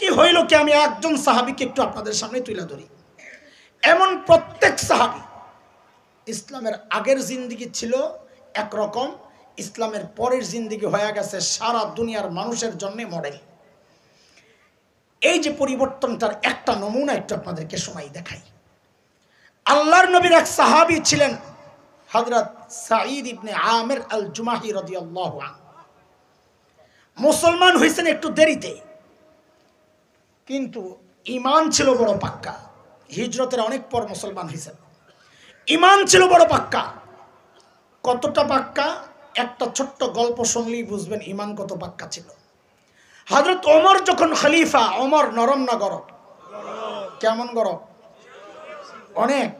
কি হইল কি আমি একজন সাহাবীকে একটু আপনাদের সামনে তুলে ধরি। এমন প্রত্যেক সাহাবী ইসলামের আগের জিন্দেগি ছিল একরকম, ইসলামের পরের জিন্দেগি হয়ে গেছে সারা দুনিয়ার মানুষের জন্য মডেল। এই যে পরিবর্তনটার একটা নমুনা একটু আপনাদেরকে সময় দেখাই। আল্লাহর নবীর এক সাহাবী ছিলেন হযরত সাঈদ ইবনে আমির আল জুমাহি রাদিয়াল্লাহু আনহু। মুসলমান হয়েছেন একটু দেরিতে, কিন্তু ঈমান ছিল বড় পাক্কা। হিজরতের অনেক পর মুসলমান হয়েছেন, ঈমান ছিল বড় পাক্কা। কতটা পাক্কা একটা ছোট্ট গল্প শুনলেই বুঝবেন ঈমান কত পাক্কা ছিল। হযরত ওমর যখন খলিফা, ওমর নরম না গরম? কেমন গরম? অনেক।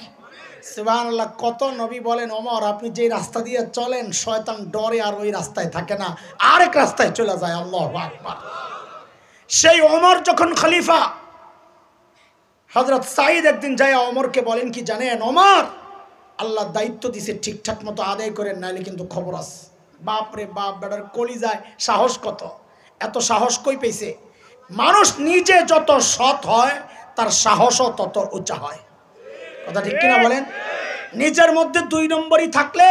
সুবহানাল্লাহ। কত নবী বলেন ওমর আপনি যে রাস্তা দিয়ে চলেন শয়তান ডরে আর ওই রাস্তায় থাকে না, আরেক রাস্তায় চলে যায়। আল্লাহু আকবার। সেই ওমর যখন খলিফা, হযরত সাঈদ একদিন যায় ওমরকে বলেন কি জানেন ওমর, আল্লাহ দায়িত্ব দিছে ঠিকঠাক মতো আদায় করেন, নাইলে কিন্তু খবর আছে। বাপ রে বাপ, বেটার কলিজায় সাহস কত! এত সাহস কই পেয়েছে? মানুষ নিজে যত সৎ হয় তার সাহসও তত উঁচা হয়। কথা ঠিক কিনা বলেন? নিজের মধ্যে দুই নম্বরই থাকলে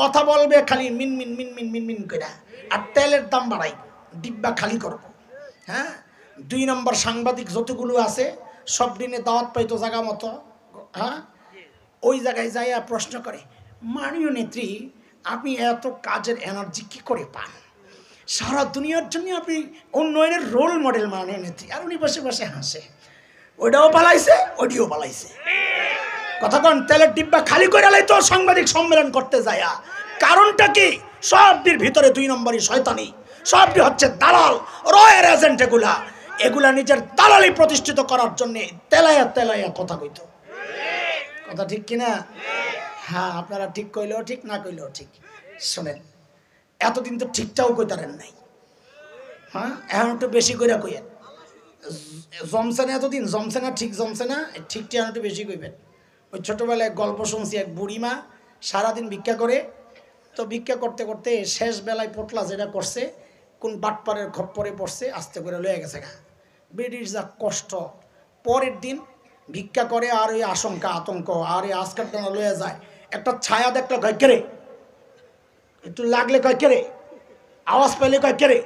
কথা বলবে খালি মিনমিন মিনমিন মিনমিন করে, আর তেলের দাম বাড়াই, ডিব্বা খালি করব। হ্যাঁ, দুই নম্বর সাংবাদিক যতগুলো আছে সব দিনে দাওয়াত পাইতো জায়গা মতো, হ্যাঁ, ওই জায়গায় যাইয়া প্রশ্ন করে, মাননীয় নেত্রী আপনি এত কাজের এনার্জি কি করে পান? সারা দুনিয়ার জন্য আপনি উন্নয়নের রোল মডেল মাননীয় নেত্রী। আর উনি বসে বসে হাসে, ওইটাও পালাইছে ওইটিও পালাইছে। কথা কন, তেলের ডিব্বা খালি করে আলাই তো সাংবাদিক সম্মেলন করতে যায়া। কারণটা কি? সবটির ভিতরে দুই নম্বরই শয়তানি, সবটি হচ্ছে দালাল, রয়ের এজেন্ট। এগুলা নিজের দালালি প্রতিষ্ঠিত করার জন্য তেলাইয়া তেলাইয়া কথা কইতো। কথা ঠিক কিনা? হ্যাঁ, আপনারা ঠিক কইলেও ঠিক, না কইলেও ঠিক। শোনেন, এতদিন তো ঠিকটাও কইতারেন নাই, হ্যাঁ, এখন একটু বেশি করে কইয়েন। জমছে না এতদিন, জমছে না, ঠিক জমছে না, ঠিকটা এখন একটু বেশি কইবেন। ওই ছোটোবেলায় গল্প শুনছি, এক বুড়িমা সারাদিন ভিক্ষা করে, তো ভিক্ষা করতে করতে শেষ বেলায় পোটলা যেটা করছে কোন বাটপারের খপ্পরে পড়ছে, আস্তে করে লয়ে গেছে গা। বেডির যা কষ্ট, পরের দিন ভিক্ষা করে আর ওই আশঙ্কা আতঙ্ক, আর এই আজকাল টানা লয়ে যায়। একটা ছায়া দেখলে কয় কেরে, একটু লাগলে কয় কেরে, আওয়াজ পাইলে কয় কেরে।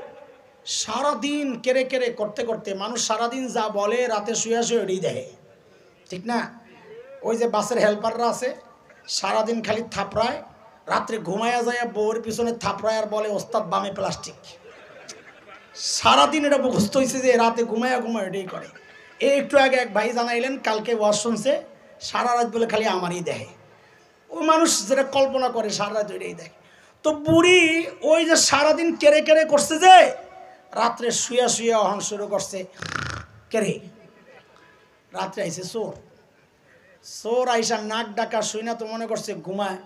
সারাদিন কেড়ে কেড়ে করতে করতে মানুষ সারাদিন যা বলে রাতে শুয়ে শুয়ে ওই দেয়, ঠিক না? ওই যে বাসের হেল্পাররা আছে সারাদিন খালি থাপড়ায়, রাত্রে ঘুমায়া যায় বউর পিছনে থাপড়ায় আর বলে ওস্তাদ বামে প্লাস্টিক। সারাদিন এটা মুখস্থ হয়েছে যে রাতে ঘুমায়া ঘুমায় এটাই করে। এই একটু আগে এক ভাই জানাইলেন কালকে ওয়াজ শুনছে, সারা রাত বলে খালি আমারই দেয়। ও মানুষ যেটা কল্পনা করে সারা রাত ওইটাই দেয়। তো বুড়ি ওই যে সারাদিন কেড়ে কেড়ে করছে, যে রাত্রে শুয়া শুয়া হন শুরু করছে কেড়ে। রাত্রে আইসে চোর, চোর আইসা নাক ডাকা শুই না তো মনে করছে ঘুমায়,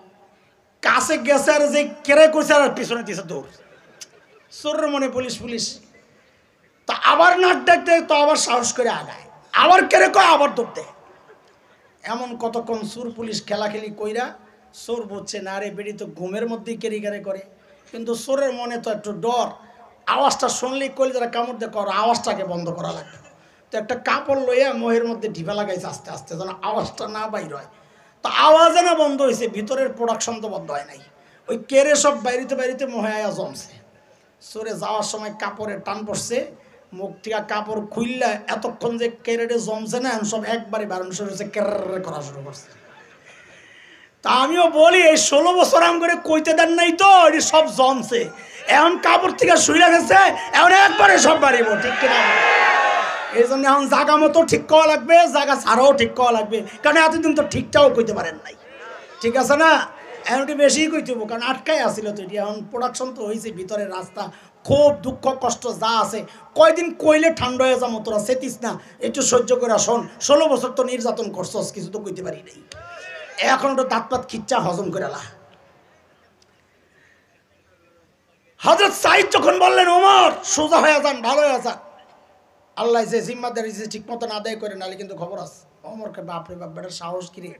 কাছে গেছে আর যে কেড়ে করছে আর পিছনে দিছে দৌড়। চোরের মনে পুলিশ পুলিশ, তো আবার নাক ডাকতে তো আবার সাহস করে আগায়, আবার কেড়ে কয় আবার দৌড়তে। এমন কতক্ষণ চোর পুলিশ খেলাখেলি কইরা চোর বুঝছে না রে বেড়ি তো ঘুমের মধ্যেই কেড়ি কেড়ে করে, কিন্তু চোরের মনে তো একটু ডর, আওয়াজটা শুনলেই কইলে যারা কামড় দিয়ে কর, আওয়াজটাকে বন্ধ করা লাগবে। তো একটা কাপড় লইয়া মোহের মধ্যে ঢিপা লাগাইছে আস্তে আস্তে, যেন আওয়াজটা না বাইর হয়। তো আওয়াজে না বন্ধ হয়েছে, ভিতরের প্রোডাকশন তো বন্ধ হয় নাই। ওই কেড়ে সব বাইরিতে বাইরিতে মোহে আয়া জমছে। চোরে যাওয়ার সময় কাপড়ে টান পড়ছে, মুখ থেকে কাপড় খুললে এতক্ষণ যে কেরেটে জমছে না, সব একবারে বারণ শুরু হচ্ছে, কেরে করা শুরু করছে। তা আমিও বলি এই 16 বছর আম করে কইতে দেন নাই তো, এটি সব জমছে, এখন কাপড় থেকে শুইলা গেছে, এখন একবারে সব বাড়িব, ঠিক কিনা? এই জন্য এখন জায়গা মতো ঠিক করা লাগবে, জায়গা ছাড়াও ঠিক করা লাগবে, কারণ এতদিন তো ঠিকটাও কইতে পারেন নাই, ঠিক আছে না? এখন একটু বেশি কইতে হবো, কারণ আটকাই আসছিল তো এটি। এখন প্রোডাকশন তো হয়েছে, ভিতরের রাস্তা খুব দুঃখ কষ্ট যা আছে, কয়দিন কইলে ঠান্ডা হয়ে যাবো, তোরা সেতিস না, একটু সহ্য করে শোন। 16 বছর তো নির্যাতন করছস, কিছু তো কইতে পারি নাই, এখন তো দাঁত পাত খিচ্চা হজম করে লা। হযরত সাঈদ যখন বললেন ওমর সোজা হয়ে যান, ভালো হয়ে যান, আল্লাহ যে জিম্মাদারি ঠিক মতন আদায় করে, নাহলে কিন্তু খবর আছে। ওমরকে বাপরে বাপ, বেটার সাহস কিরে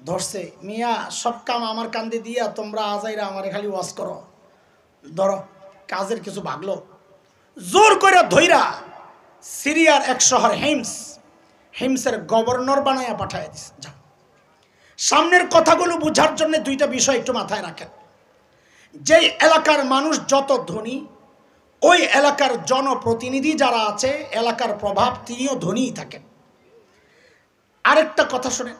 ধরছে, মিয়া সব কাম আমার কান্দে দিয়া তোমরা আজাইরা আমারে খালি ওয়াজ করো, ধরো কাজের কিছু ভাগলো, জোর করে ধইরা সিরিয়ার এক শহর হিমসের গভর্নর বানায়া পাঠায় দিছে। যাও, সামনের কথাগুলো বোঝার জন্য দুইটা বিষয় একটু মাথায় রাখেন। যেই এলাকার মানুষ যত ধনী, ওই এলাকার জনপ্রতিনিধি যারা আছে, এলাকার প্রভাব তিনিও ধনীই থাকেন। আরেকটা কথা শোনেন,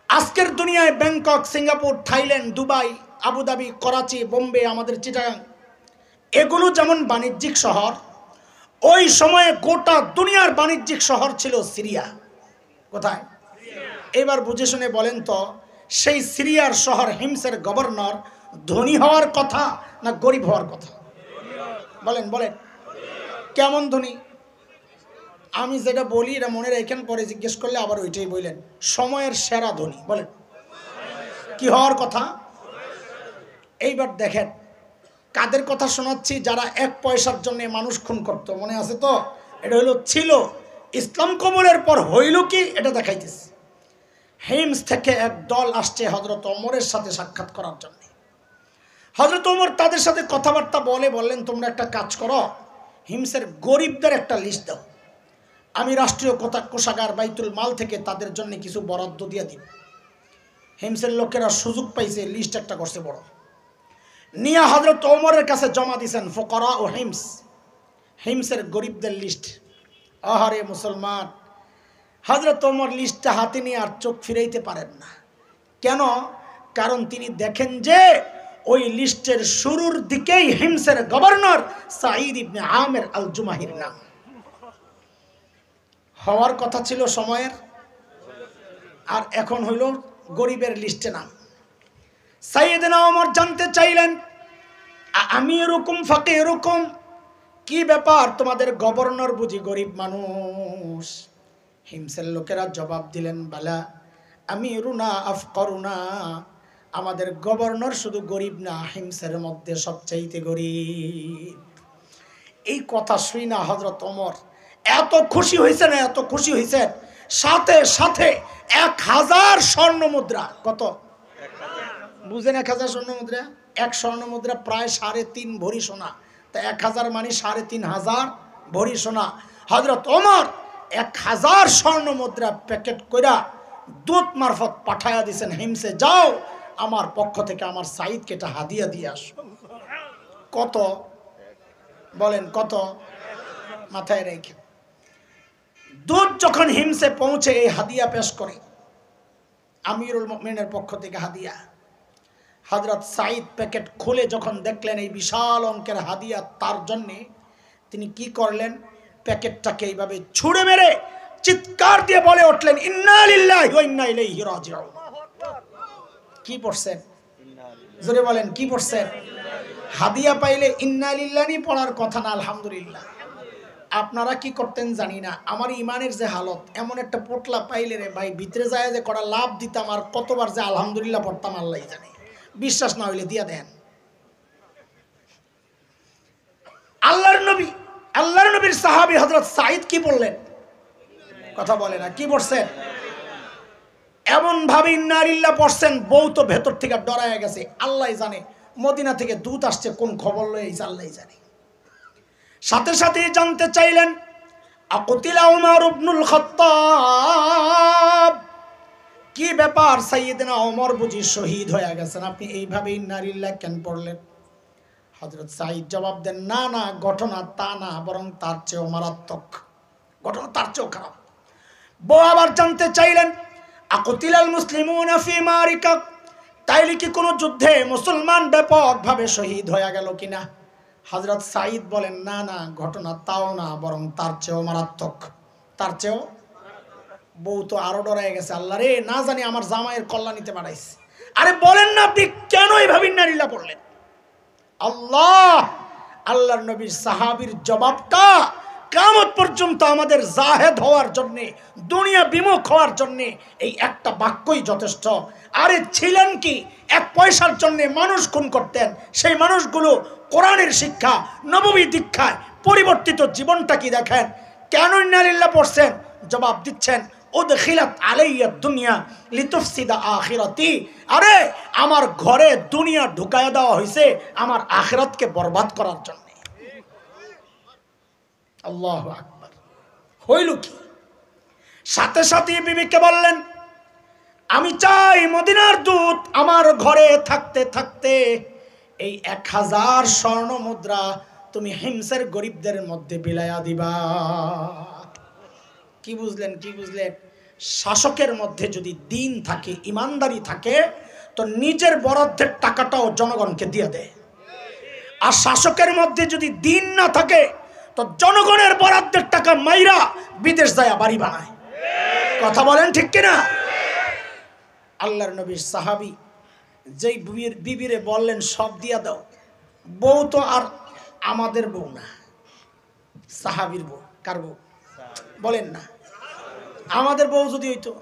আজকের দুনিয়ায় Bangkok, Singapore, Thailand, Dubai, Abu Dhabi, Karachi, Bombay, আমাদের চিটাগাং, এগুলো যেমন বাণিজ্যিক শহর, ওই সময়ে গোটা দুনিয়ার বাণিজ্যিক শহর ছিল সিরিয়া। কোথায়? এবার বুঝে শুনে বলেন তো, সেই সিরিয়ার শহর হিমসের গভর্নর ধনী হওয়ার কথা না গরিব হওয়ার কথা? বলেন বলেন, কেমন ধনী? আমি যেটা বলি এটা মনে রেখেন, পরে জিজ্ঞেস করলে আবার ওইটাই বললেন। সময়ের সেরা ধনী। বলেন কি হওয়ার কথা? এইবার দেখেন কাদের কথা শোনাচ্ছি, যারা এক পয়সার জন্য মানুষ খুন করত, মনে আছে তো? এটা ছিল ইসলাম কবুলের পর হইল কি এটা দেখাইতেছে। হিমস থেকে এক দল আসছে হযরত ওমরের সাথে সাক্ষাৎ করার জন্য। হযরত ওমর তাদের সাথে কথাবার্তা বললেন, তোমরা একটা কাজ করো, হিমসের গরিবদের একটা লিস্ট দাও, আমি রাষ্ট্রীয় কোষাগার বাইতুল মাল থেকে তাদের জন্য কিছু বরাদ্দ দিয়ে দিব। হিমসের লোকেরা সুযোগ পাইছে, লিস্ট একটা করছে বড়, নিয়ে হযরত ওমরের কাছে জমা দিয়েছেন। ফুকারা ও হিমসের গরিবদের লিস্ট। আহারে মুসলমান, হযরত ওমর লিস্টটা হাতে নিয়ে আর চোখ ফিরাইতে পারেন না। কেন? কারণ তিনি দেখেন যে ওই লিস্টের শুরুর দিকেই হিমসের গভর্নর সাঈদ ইবনে আমের আল জুমাহির নাম। হওয়ার কথা ছিল সময়ের, আর এখন হইল গরিবের লিস্টে নাম। সাইয়েদনা ওমর জানতে চাইলেন, আমি এরকম ফাঁকে এরকম কি ব্যাপার, তোমাদের গভর্নর বুঝি গরিব মানুষ? হিমসের লোকেরা জবাব দিলেন, বালা আমিরুনা আফকরুনা, আমাদের গভর্নর শুধু গরিব না, হিমসের মধ্যে সবচাইতে গরিব। এই কথা শুই না হযরত ওমর এত খুশি হয়েছেন, এত খুশি হয়েছেন, সাথে সাথে 1000 স্বর্ণ মুদ্রা। কত বুঝেন? 1000 স্বর্ণ মুদ্রা, এক স্বর্ণ মুদ্রা প্রায় 3.5 ভরি সোনা। তা 1000 মানে 3.5 ভরি সোনা। হযরত ওমর 1000 স্বর্ণ মুদ্রা প্যাকেট কইরা দূত মারফত পাঠায়া দিয়েছেন হিমসে, যাও আমার পক্ষ থেকে আমার সাঈদকে এটা হাদিয়া দিয়ে আসো। কত বলেন? কত? মাথায় রেখে দূত যখন হিমসে পৌঁছে এই হাদিয়া পেশ করে, আমিরুল মুমিনের পক্ষ থেকে হাদিয়া। হযরত সাঈদ প্যাকেট খুলে যখন দেখলেন এই বিশাল অঙ্কের হাদিয়া তার জন্যে, তিনি কি করলেন? প্যাকেটটাকে এইভাবে ছুঁড়ে মেরে চিৎকার দিয়ে বলে উঠলেন, ইন্না লিল্লাহি ওয়া ইন্না ইলাইহি রাজিউন। কি পড়ছেন? জোরে বলেন, কি পড়ছেন? হাদিয়া পাইলে ইন্না লিল্লাহি পড়ার কথা না, আলহামদুলিল্লাহ। আপনারা কি করতেন জানি না, আমার ইমানের যে হালত, এমন একটা পোটলা পাইলে রে ভাই, ভিতরে যায় যে কটা লাভ দিতাম, আর কতবার যে আলহামদুলিল্লাহ পড়তাম আল্লাহই জানে। বিশ্বাস না হইলে দিয়া দেন। আল্লাহর নবীর সাহাবী হযরত সাঈদ কি বললেন? কথা বলে না, কি পড়ছেন? এমন ভাবে ইন্না লিল্লাহ পড়ছেন, বউ তো ভেতর থেকে ডরায় গেছে। আল্লাহই জানে মদিনা থেকে দূত আসছে, কোন খবর লয়ে এই আল্লাহই জানে। সাথে সাথে জানতে চাইলেন, আকুতিলা উমর ইবনুল খাত্তাব, কি ব্যাপার সাইয়েদনা ওমর বুঝি শহীদ হয়ে গেছেন, আপনি এইভাবে ইন্না লিল্লাহ কেন পড়লেন? হযরত সাঈদ জবাব দেন, না না, ঘটনা তা না, বরং তার চেয়েও মারাত্মক, ঘটনা তার চেয়েও খারাপ। বউ আবার জানতে চাইলেন, আকুতিলাল মুসলিমুনা ফি মারিকা, তাইলে কি কোনো যুদ্ধে মুসলমান ব্যাপকভাবে শহীদ হয়ে গেল কিনা? হযরত সাঈদ বলেন, না না, ঘটনা তাও না, বরং তার চেয়েও মারাত্মক, তার চেয়েও। বউ তো আরো ডরায় গেছে, আল্লাহ রে, না জানি আমার জামাইয়ের কল্যাণীতে বাড়াইছে। আরে বলেন না, আপনি কেন এইভাবে ইন্না লিল্লাহ পড়লেন? আল্লাহর নবীর সাহাবীর জবাবটা কিয়ামত পর্যন্ত আমাদের জাহেদ হওয়ার জন্য, দুনিয়া বিমুখ হওয়ার জন্য এই একটা বাক্যই যথেষ্ট। আরে ছিলেন কি, এক পয়সার জন্য মানুষ খুন করতেন, সেই মানুষগুলো কোরআনের শিক্ষা, নববী দীক্ষায় পরিবর্তিত জীবনটা কি দেখেন। কেন ইন্না লিল্লাহ পড়ছেন? জবাব দিচ্ছেন, উদখিলাত আলাইয়া দুনিয়া লিতুফসিদা আখিরাতি, আরে আমার ঘরে দুনিয়া ঢুকায়া দেওয়া হয়েছে আমার আখিরাতকে বরবাদ করার জন্য। আল্লাহু আকবার। হইল কি? সাথে সাথে বিবিকে বললেন, আমি চাই মদিনার দূত আমার ঘরে থাকতে থাকতে এই 1000 স্বর্ণ মুদ্রা তুমি হিমসের গরিবদের মধ্যে বিলাইয়া দিবা। কি বুঝলেন? কি বুঝলেন? শাসকের মধ্যে যদি দিন থাকে, ইমানদারি থাকে, তো নিজের বরাদ্দের টাকাটাও জনগণকে দিয়ে দেয়। আর শাসকের মধ্যে যদি দিন না থাকে, তো জনগণের বরাদ্দের টাকা মাইরা বিদেশ যায় বাড়ি বানায়। কথা বলেন ঠিক কিনা? আল্লাহর নবীর সাহাবী যেই বিবিরে বললেন সব দিয়া দাও, বউ তো আর আমাদের বউ না, সাহাবীর বউ। কার বউ বলেন না? আমাদের বউ যদি হইতো,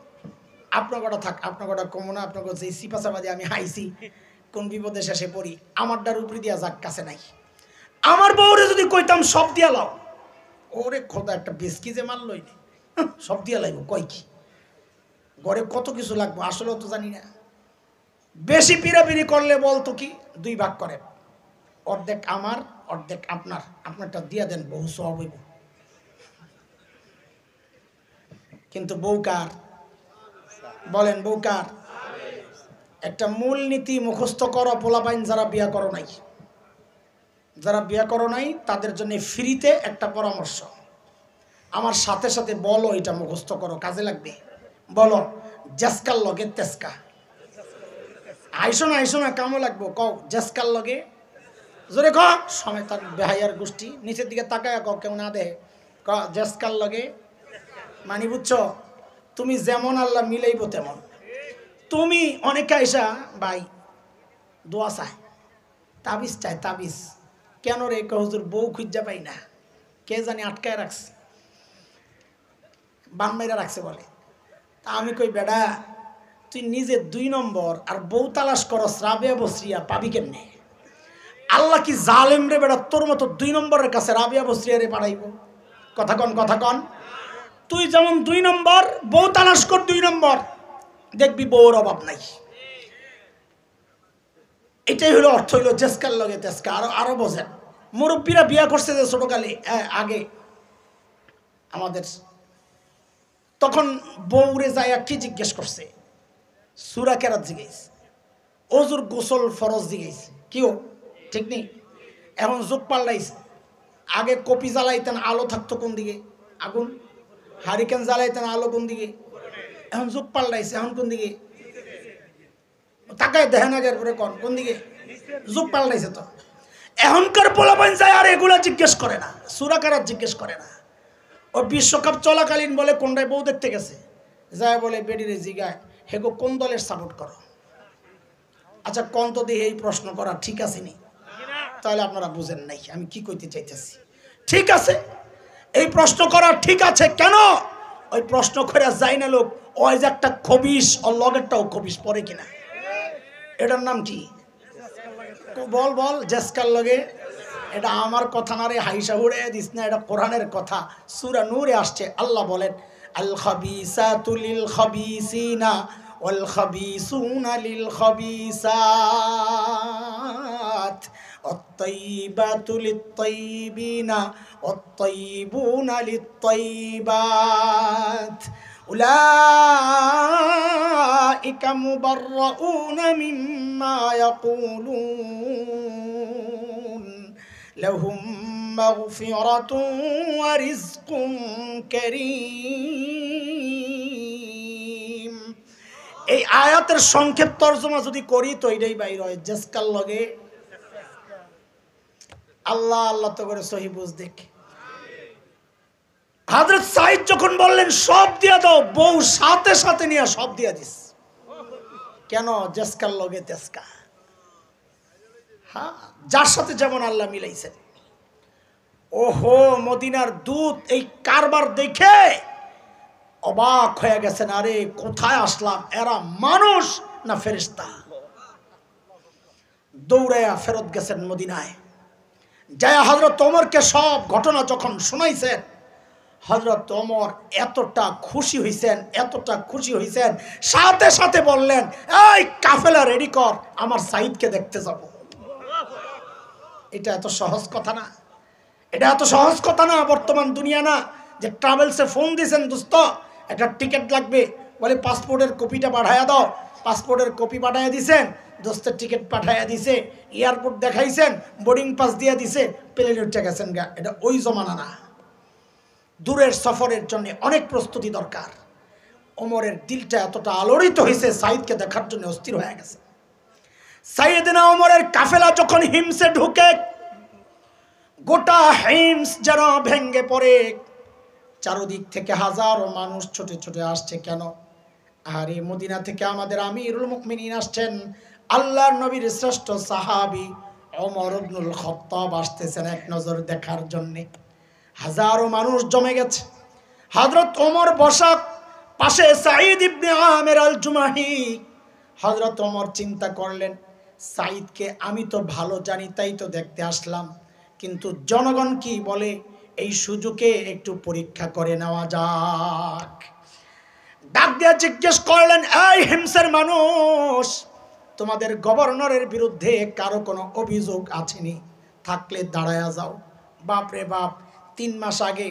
আপনার কটা থাক, আপনার কটা কমো না, আপনার কাছে সিপাশাবাদী আমি হাইছি, কোন বিপদে শেষে পড়ি, আমারটার উপরে দিয়া যাক, কাছে নাই। আমার বউরে যদি কইতাম সব দিয়া লাও, ওরে খোদা একটা বিস্কি যে মারলই, সব দিয়া লাগবো, কয় কি ঘরে কত কিছু লাগবো, আসলেও তো জানি না। বেশি পিড়াপিড়ি করলে বলতো কি 2 ভাগ করেন, অর্ধেক আমার অর্ধেক আপনার, আপনারটা দিয়া দেন, বহু সব হইব। কিন্তু বউ কার? বলেন বউ কার? একটা মূল নীতি মুখস্থ করো পোলাপাইন, যারা বিয়া করো নাই, যারা বিয়া করো নাই তাদের জন্য ফ্রিতে একটা পরামর্শ, আমার সাথে সাথে বলো, এটা মুখস্থ করো, কাজে লাগবে। বলো, জেসকার লগে তেসকা। আইসো না কামও লাগবো, কও জেসকার লগে, জোরে ক, সময় তার বেহাইয়ার গোষ্ঠী নিচের দিকে তাকায় কও, কেউ না দেয়, ক জেসকার লগে। মানি বুঝছো? তুমি যেমন আল্লাহ মিলাইব তেমন। তুমি অনেকে আইসা ভাই দোয়া চায়, তাবিজ চায়, তাবিজ কেন রে? হুজুর বউ খুঁজা পাই না, কে জানি আটকায় রাখছে, বানমাইরা রাখছে বলে। তা আমি কই, বেডা তুই নিজে 2 নম্বর আর বউ তালাশ করস, রাবিয়া বসরিয়া পাবি কেমনে? আল্লাহ কি জালেম রে বেডা? তোর মতো 2 নম্বরের কাছে রাবিয়া বসরিয়া রে পাঠাইব? কথা কন, কথা কন। তুই যেমন 2 নম্বর, বউ তালাশ কর 2 নম্বর, দেখবি বউর অভাব নাই। এটাই হলো অর্থ, হইলো জেসকার লগে তেসকা। আরো বোঝেন, মুরব্বীরা বিয়া করছে যে ছোটকালে আগে আমাদের, তখন বউরে যায় কি জিজ্ঞেস করছে? সূরা কেরাত জিজ্ঞেস, ওজুর গোসল ফরজ জিজ্ঞেস, কিও ঠিক নেই। এখন যুগ পাল্টাইছে, আগে কপি জ্বালাইতেন, আলো থাকতো কোন দিকে? আগুন। হারিকেন জ্বালাইতেন, আলো কোন দিকে? এখন যুগ পাল্টাইছে, এখন কোন দিকে? তাকায় দেখেন আগের পরে কোন দিকে? যুগ পাল্টাইছে তো। এখনকার পোলাপাইন যায় আর এগুলা জিজ্ঞেস করে না, সূরা কেরাত জিজ্ঞেস করে না। ও বিশ্বকাপ চলাকালীন বলে কোনটায় বউ দেখতে গেছে, যায় বলে বেডিরে জিগায়, হেগো কোন দলের সাপোর্ট করো? আচ্ছা কোন তো দিয়ে এই প্রশ্ন করা ঠিক আছে নি? তাহলে আপনারা বুঝেন নাই আমি কি কইতে চাইতেছি। ঠিক আছে, এই প্রশ্ন করা ঠিক আছে। কেন? ওই প্রশ্ন করে যায় না লোক, ওই যে একটা খবিস, ওর লগেরটাও খবিস পরে কিনা। এটার নাম কি? বল বল, জেসকার লগে। এটা আমার কথা না রে, হাইসা উড়ে দিস না, এটা কোরআনের কথা। সূরা নূরে আসছে, আল্লাহ বলেন, আল খাবিসাতু লিল খাবিসিনা ওয়াল খাবিসুনা লিল খাবিসাত আত-তাইয়িবাতু লিত-তাইয়িবিনা ওয়াত-তাইয়িবুনা লিত-তাইয়িবাত উলাইকা মুবাররাউনা মিম্মা ইয়াকুলুন লাহুম মাগফিরাতুন ওয়া রিজকুন কারীম। এই আয়াতের সংক্ষেপ তরজমা যদি করি তো এটাই বাইর হয়, জেসকার লগে। আল্লাহ আল্লাহ তো করে সহি বুঝ দেখ। হযরত সাইদ যখন বললেন সব দিয়া দাও, বউ সাথে সাথে নিয়ে সব দিয়া দিস। কেন? জেসকার লগে তেসকা। হ্যাঁ, যার সাথে যেমন আল্লাহ মিলাইছেন। ওহো, মদিনার দূত এই কারবার দেখে অবাক হয়ে গেছেন, আরে কোথায় আসলাম, এরা মানুষ না ফেরেশতা। দৌড়াইয়া ফেরত গেছেন মদিনায়, যায় হযরত ওমরকে সব ঘটনা যখন শুনাইছেন, হযরত ওমর এতটা খুশি হইছেন, এতটা খুশি হইছেন, সাথে সাথে বললেন, এই কাফেলা রেডি কর, আমার সাইদকে দেখতে যাব। এটা এত সহজ কথা না, এটা এত সহজ কথা না, বর্তমান দুনিয়া না যে ট্রাভেলসে ফোন দিয়েছেন, দোস্ত একটা টিকিট লাগবে, বলে পাসপোর্টের কপিটা পাঠাইয়া দাও। পাসপোর্টের কপি পাঠাইয়া দিছেন, দোস্তের টিকিট পাঠাইয়া দিছে, এয়ারপোর্ট দেখাইছেন, বোর্ডিং পাস দিয়ে দিছে, প্লেনে উঠে গেছেন গা। এটা ওই জমানা না। দূরের সফরের জন্য অনেক প্রস্তুতি দরকার। ওমরের দিলটা এতটা আলোড়িত হয়েছে, সাইদকে দেখার জন্য অস্থির হয়ে গেছে। সাইয়েদনা ওমরের কাফেলা যখন হিমসে ঢুকে, গোটা হিমস যেন ভেঙ্গে পড়ে। চারদিক থেকে হাজারো মানুষ ছোটে ছোটে আসছে। কেন? আরে মদিনা থেকে আমাদের আমিরুল মুমিনিন আসছেন, আল্লাহর নবীর শ্রেষ্ঠ সাহাবী ওমর ইবনুল খাত্তাব আসতেছেন এক নজর দেখার জন্য। হাজারো মানুষ জমে গেছে। হযরত ওমর বসা, পাশে সাঈদ ইবনে আমির আল জুমাহি। হযরত ওমর চিন্তা করলেন, সাঈদকে আমি তো ভালো জানি, তাই তো দেখতে আসলাম, কিন্তু জনগণ কি বলে, এই সুযোগে একটু পরীক্ষা করে নেওয়া যাক। ডাক দিয়ে জিজ্ঞেস করলেন, এই হিমসের মানুষ, তোমাদের গভর্নরের বিরুদ্ধে কারো কোনো অভিযোগ আছেনি? থাকলে দাঁড়ায়া যাও। বাপরে বাপ, 3 মাস আগে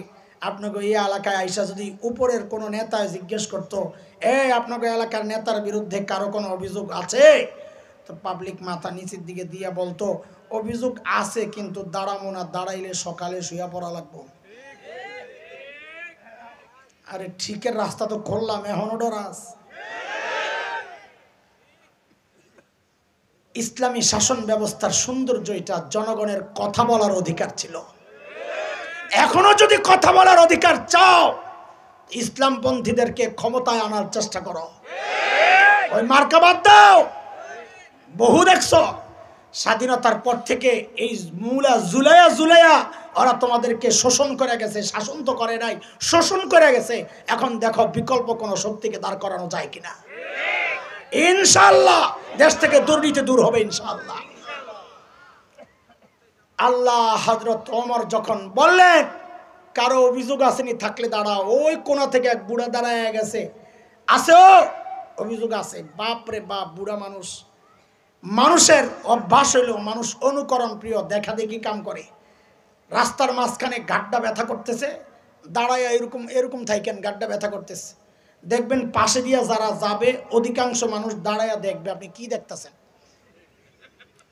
আপনাকে এই এলাকায় আইসা যদি উপরের কোনো নেতা জিজ্ঞেস করতো, আপনাকে এলাকার নেতার বিরুদ্ধে কারো কোনো অভিযোগ আছে, তো পাবলিক মাথা নিচের দিকে দিয়ে বলতো, অভিযোগ আছে, কিন্তু দাঁড়াবো না, দাঁড়াইলে সকালে শুয়া পড়া লাগবো। আরে ঠিকের রাস্তা তো করলাম, এখনো ডরাস? ইসলামী শাসন ব্যবস্থার সৌন্দর্য এটা, জনগণের কথা বলার অধিকার ছিল। এখনো যদি কথা বলার অধিকার চাও, ইসলামপন্থীদেরকে ক্ষমতায় আনার চেষ্টা করো। ওই মার্কা বাদ দাও। বহু দেখছো স্বাধীনতার পর থেকে এই মুলা জুলাইয়া ওরা তোমাদেরকে শোষণ করে গেছে। শাসন তো করে নাই, শোষণ করে গেছে। এখন দেখো বিকল্প কোনো শক্তিকে দাঁড় করানো যায় কিনা। ইনশাআল্লাহ দেশ থেকে দুর্নীতি দূর হবে ইনশাআল্লাহ। আল্লাহ হযরত ওমর যখন বললেন, কারো অভিযোগ আসেনি, থাকলে দাঁড়াও, ওই কোণা থেকে এক বুড়া দাঁড়ায় গেছে, আছে ও অভিযোগ আছে। বাপ রে বাপ, বুড়া মানুষ। মানুষের অভ্যাস হইল, মানুষ অনুকরণ প্রিয়, দেখা দেখি কাম করে। রাস্তার মাঝখানে গাড্ডা ব্যথা করতেছে, দাঁড়ায় এরকম এরকম থাকেন, গাড্ডা ব্যথা করতেছে, দেখবেন পাশে দিয়ে যারা যাবে অধিকাংশ মানুষ দাঁড়ায়া দেখবে আপনি কি দেখতেছেন।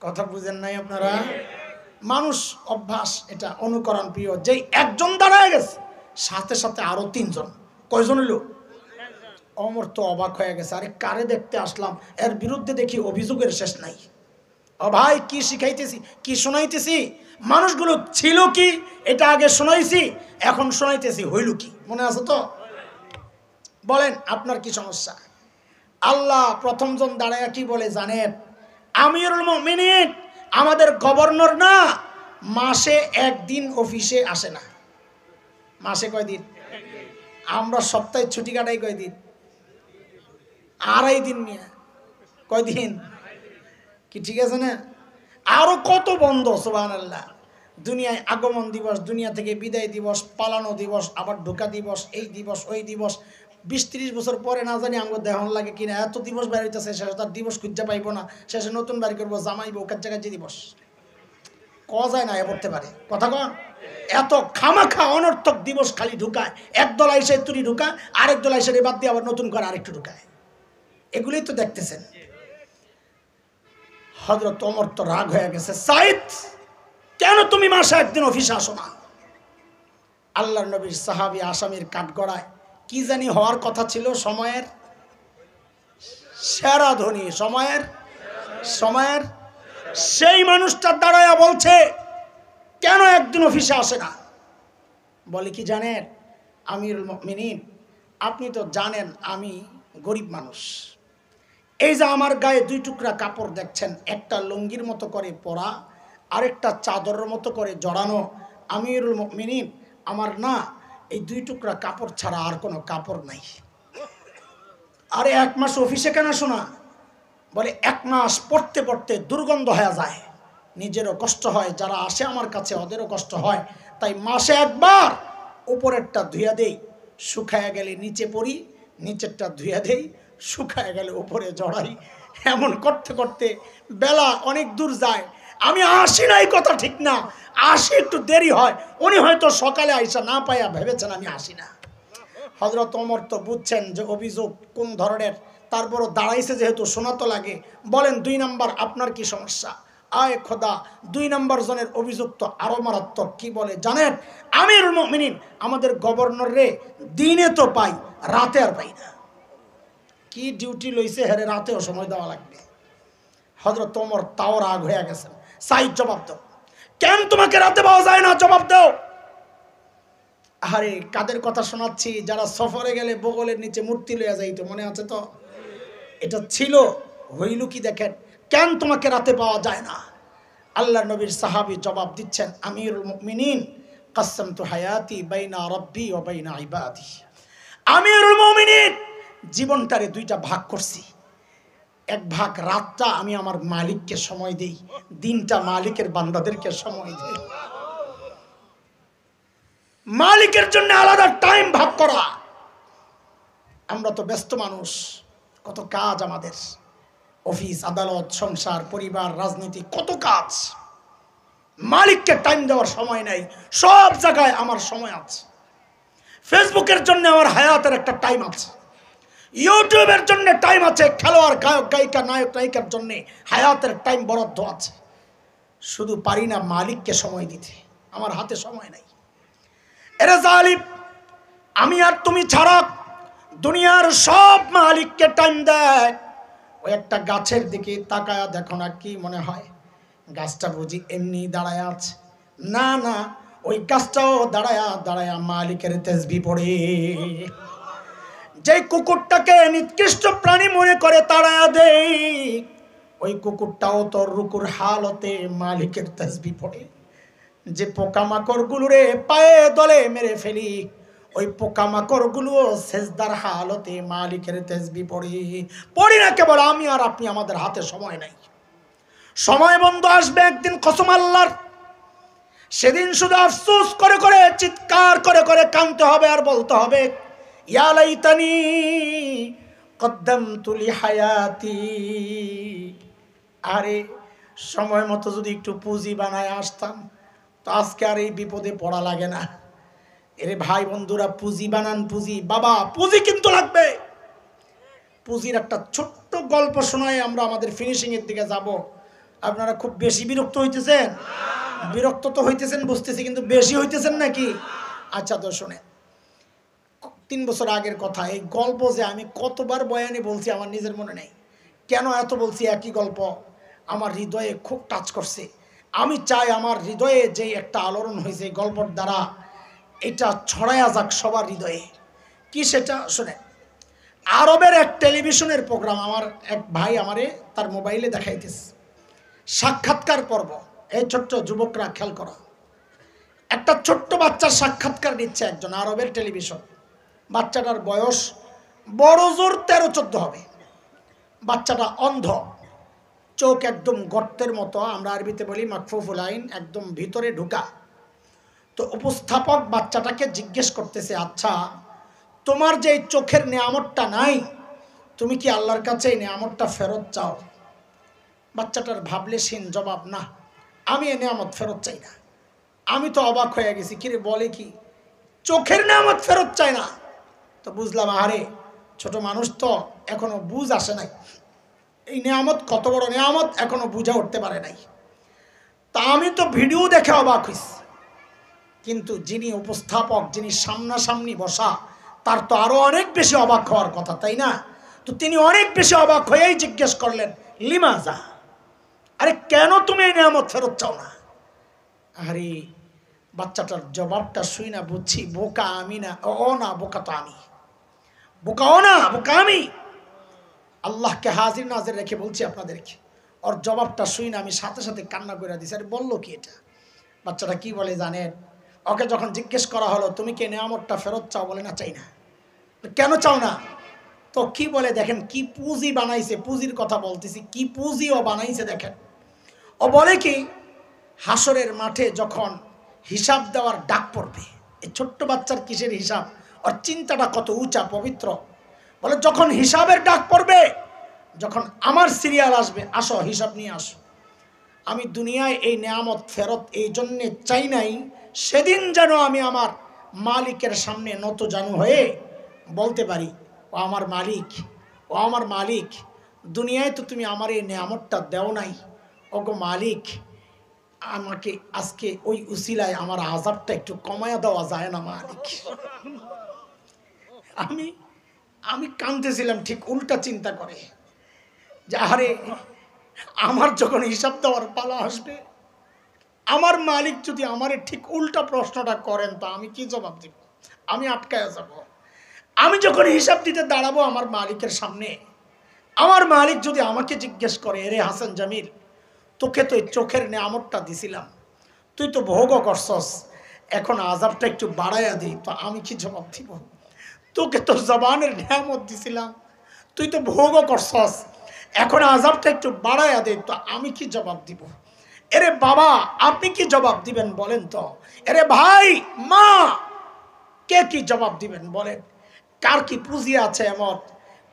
কথা বুঝেন নাই আপনারা? মানুষ অভ্যাস, এটা অনুকরণ প্রিয়। যেই একজন দাঁড়ায় গেছে, সাথে সাথে আরো 3 জন। কয়জন হইল? ওমর তো অবাক হয়ে গেছে, আরে কারে দেখতে আসলাম, এর বিরুদ্ধে দেখি অভিযোগের শেষ নাই। ও ভাই, কি শিখাইতেছি, কি শোনাইতেছি, মানুষগুলো ছিল কি এটা আগে শোনাইছি, এখন শোনাইতেছি, হইল কি? মনে আছে তো? বলেন আপনার কি সমস্যা? আল্লাহ প্রথম জন দাঁড়ায় কি বলে জানেন? আমিরুল মুমিনিন, আমাদের গভর্নর না, মাসে 1 দিন অফিসে আসে না। মাসে কয়দিন? আমরা সপ্তাহে ছুটি কাটাই কয়দিন? 2.5 দিন নিয়ে। কয়দিন? কি ঠিক আছে না? আরো কত বন্ধ, সুবহানাল্লাহ। দুনিয়ায় আগমন দিবস, দুনিয়া থেকে বিদায় দিবস, পালানো দিবস, আবার ঢোকা দিবস, এই দিবস ওই দিবস। 20-30 বছর পরে না জানি আমাকে দেহন লাগে কিনা, এত দিবস বের হইতেছে, শেষে তার দিবস খুঁজে পাইবো না, শেষে নতুন বাড়ি করবো, জামাইবো, কাছে দিবস ক যায় না, এ পড়তে পারে কথা কন। এত খামাখা অনর্থক দিবস খালি ঢুকায়। একদল আইসে তুরি ঢুকায়, আরেক দল আইসে বাদ দিয়ে আবার নতুন করে আরেকটু ঢুকায়। এগুলোই তো দেখতেছেন। হযরত ওমর তো রাগ হয়ে গেছে, সাইদ কেন তুমি মাসে 1 দিন অফিসে আসো না? আল্লাহর নবীর সাহাবী আসামির কাঠগড়ায় কি জানি হওয়ার কথা ছিল, সময়ের সেরা ধনী, সময়ের সেই মানুষটা দাঁড়ায়া বলছে, কেন 1 দিন অফিসে আসে না? বলে কি জানেন আমিরুল মুমিনিন, আপনি তো জানেন আমি গরিব মানুষ। এই যে আমার গায়ে 2 টুকরা কাপড় দেখছেন, একটা লুঙ্গির মতো করে পরা, আরেকটা চাদরের মতো করে জড়ানো। আমিরুল মুমিনিন, আমার না এই 2 টুকরা কাপড় ছাড়া আর কোনো কাপড় নাই। আরে 1 মাস অফিসে কেন শোনা? বলে 1 মাস পড়তে পড়তে দুর্গন্ধ হয়ে যায়, নিজেরও কষ্ট হয়, যারা আসে আমার কাছে ওদেরও কষ্ট হয়, তাই মাসে 1 বার উপরেরটা ধুইয়া দেই, শুকায় গেলে নিচে পরি, নিচেরটা ধুইয়া দেই, শুকায় গেলে উপরে জড়াই। এমন করতে করতে বেলা অনেক দূর যায়। আমি আসি নাই কথা ঠিক না, আসি একটু দেরি হয়। উনি হয়তো সকালে আইসা না পাইয়া ভেবেছেন আমি আসি না। হযরত ওমর তো বুঝছেন যে অভিযোগ কোন ধরনের, তারপরও দাঁড়াইছে যেহেতু শোনা তো লাগে। বলেন 2 নাম্বার আপনার কি সমস্যা? আয় খোদা, 2 নাম্বার জনের অভিযোগ তো আরো মারাত্মক। কি বলে জানেন? আমিরুল মুমিনিন আমাদের গভর্নর রে দিনে তো পাই, রাতে আর পাই না। কি ডিউটি লইছে হেরে, রাতেও সময় দেওয়া লাগবে। হযরত ওমর তাও রাগ হয়ে গেছেন। সাইদ জবাব দাও, কেন তোমাকে রাতে পাওয়া যায় না? জবাব দাও। আরে কাদের কথা শোনাচ্ছি? যারা সফরে গেলে বগলের নিচে মূর্তি লইয়া যাইতো, মনে আছে তো? এটা ছিল। হইল কি দেখেন, কেন তোমাকে রাতে পাওয়া যায় না? আল্লাহ নবীর সাহাবী জবাব দিচ্ছেন, আমিরুল মুমিনিন কাসসামতু হায়াতি বাইনা রাব্বি ওয়া বাইনা ইবাদি। আমিরুল মুমিনিন জীবনটারে 2টা ভাগ করছি। এক ভাগ রাতটা আমি আমার মালিককে সময় দেই, দিনটা মালিকের বান্দাদেরকে সময় দেই। মালিকের জন্য আলাদা টাইম ভাগ করা। আমরা তো ব্যস্ত মানুষ, কত কাজ আমাদের, অফিস আদালত সংসার পরিবার রাজনীতি, কত কাজ। মালিককে টাইম দেওয়ার সময় নাই। সব জায়গায় আমার সময় আছে। ফেসবুকের জন্য আমার হায়াতের একটা টাইম আছে, ইউটিউবের জন্য টাইম আছে, খেলোয়াড় গায়ক গায়িকা নায়ক নায়িকার জন্য হায়াতের টাইম বরাদ্দ আছে। শুধু পারি না মালিককে সময় দিতে, আমার হাতে সময় নাই। এরে জালিম, আমি আর তুমি ছাড়া দুনিয়ার সব মালিককে টাইম দেয়। ওই একটা গাছের দিকে তাকায়া দেখো না, কি মনে হয় গাছটা বুঝি এমনি দাঁড়ায় আছে? না না, ওই গাছটাও দাঁড়ায়া দাঁড়ায়া মালিকের তাসবিহ পড়ে। যে কুকুরটাকে নিকৃষ্ট প্রাণী মনে করে তাড়ায়া দেই, ওই কুকুরটাও তোর রুকুর হালতে মালিকের তাসবিহ পড়ে। যে পোকামাকড় গুলোরে পায়ে দলে মেরে ফেলি, ওই পোকামাকড় গুলো সেজদার হালতে মালিকের তাসবিহ পড়ি না কেবল আমি আর আপনি। আমাদের হাতে সময় নাই। সময় বন্ধ আসবে একদিন, কসম আল্লাহর। সেদিন শুধু আফসোস করে করে চিৎকার করে করে কাঁদতে হবে আর বলতে হবে, ইয়া লাইতানি কদ্দামতু লিহায়াতি। আরে সময় মতো যদি একটু পুঁজি বানায় আসতাম তো আজকে আর এই বিপদে পড়া লাগে না। এরে ভাই বন্ধুরা, পুঁজি বানান। পুঁজি বাবা, পুঁজি কিন্তু লাগবে। পুঁজির একটা ছোট্ট গল্প শোনায় আমরা আমাদের ফিনিশিং এর দিকে যাব। আপনারা খুব বেশি বিরক্ত হইতেছেন? বিরক্ত তো হইতেছেন বুঝতেছি, কিন্তু বেশি হইতেছেন নাকি? আচ্ছা তো শুনে, 3 বছর আগের কথা। এই গল্প যে আমি কতবার বয়ানে বলছি আমার নিজের মনে নেই। কেন এত বলছি, একই গল্প আমার হৃদয়ে খুব টাচ করছে। আমি চাই আমার হৃদয়ে যে একটা আলোড়ন হয়েছে গল্পর দ্বারা, এটা ছড়ায়া যাক সবার হৃদয়ে। কি সেটা শুনে, আরবের এক টেলিভিশনের প্রোগ্রাম আমার এক ভাই আমারে তার মোবাইলে দেখাইতেছে। সাক্ষাৎকার পর্ব। এই ছোট্ট যুবকরা খেয়াল করা, একটা ছোট্ট বাচ্চার সাক্ষাৎকার দিচ্ছে একজন আরবের টেলিভিশন। বাচ্চাটার বয়স বড় জোর 13-14 হবে। বাচ্চাটা অন্ধ, চোখ একদম গর্তের মতো, আমরা আরবিতে বলি মাকফুফুল আইন, একদম ভিতরে ঢুকা। তো উপস্থাপক বাচ্চাটাকে জিজ্ঞেস করতেছে, আচ্ছা তোমার যে চোখের নেয়ামতটা নাই, তুমি কি আল্লাহর কাছে এই নেয়ামতটা ফেরত চাও? বাচ্চাটার ভাবলেশীন জবাব, না, আমি এই নেয়ামত ফেরত চাই না। আমি তো অবাক হয়ে গেছি, কিরে বলে কি, চোখের নেয়ামত ফেরত চাই না? তো বুঝলাম, আরে ছোট মানুষ তো, এখনো বুঝ আসে নাই, এই নেয়ামত কত বড় নেয়ামত এখনো বুঝা উঠতে পারে নাই। তা আমি তো ভিডিও দেখে অবাক হইছি, কিন্তু যিনি উপস্থাপক, যিনি সামনাসামনি বসা, তার তো আরো অনেক বেশি অবাক হওয়ার কথা, তাই না? তো তিনি অনেক বেশি অবাক হয়েই জিজ্ঞেস করলেন, লিমাজা, আরে কেন তুমি এই নিয়ামত ফেরত চাও না? আরে বাচ্চাটার জবাবটা শুই না বুঝছি, বোকা আমি না, ও না, বোকা তো আমি। বোকা ও না, বোকা আমি। আল্লাহকে হাজির নাজির রেখে বলছি আপনাদেরকে, ওর জবাবটা শুই না আমি সাথে সাথে কান্না করে দিছি। আরে বললো কি এটা? বাচ্চাটা কি বলে জানেন? ওকে যখন জিজ্ঞেস করা হলো, তুমি কি নেয়ামতটা ফেরত চাও? বলে না, চাই না। কেন চাও না? তো কি বলে দেখেন, কি পুঁজি বানাইছে। পুঁজির কথা বলতেছি, কি পুঁজি ও বানাইছে দেখেন। ও বলে কি, হাসরের মাঠে যখন হিসাব দেওয়ার ডাক পড়বে, এই ছোট্ট বাচ্চার কিসের হিসাব, ওর চিন্তাটা কত উঁচা পবিত্র। বলে যখন হিসাবের ডাক পড়বে, যখন আমার সিরিয়াল আসবে, আসো হিসাব নিয়ে আসো, আমি দুনিয়ায় এই নেয়ামত ফেরত এই জন্যে চাই নাই, সেদিন যেন আমি আমার মালিকের সামনে নত জানু হয়ে বলতে পারি, ও আমার মালিক, ও আমার মালিক, দুনিয়ায় তো তুমি আমার এই নেয়ামতটা দেও নাই, ওগো মালিক, আমাকে আজকে ওই উসিলায় আমার আযাবটা একটু কমায়া দেওয়া যায় না মালিক। আমি আমি কাঁদতেছিলাম ঠিক উল্টা চিন্তা করে, যে আরে আমার যখন হিসাব দেওয়ার পালা আসবে, আমার মালিক যদি আমারে ঠিক উল্টা প্রশ্নটা করেন, তো আমি কি জবাব দিব? আমি আটকায়া যাব। আমি যখন হিসাব দিতে দাঁড়াবো আমার মালিকের সামনে, আমার মালিক যদি আমাকে জিজ্ঞেস করে, এরে হাসান জামিল, তোকে তো এই চোখের নেয়ামতটা দিছিলাম, তুই তো ভোগও করছস, এখন আযাবটা একটু বাড়াইয়া দিই, তো আমি কি জবাব দিব? তোকে তো জবানের নেয়ামত দিছিলাম, তুই তো ভোগও করছস, এখন আযাবটা একটু বাড়াইয়া দে, তো আমি কি জবাব দিব? এরে বাবা, আপনি কি জবাব দিবেন বলেন তো? এরে ভাই, মা, কে কি জবাব দিবেন বলেন? কার কি পুঁজি আছে এমন,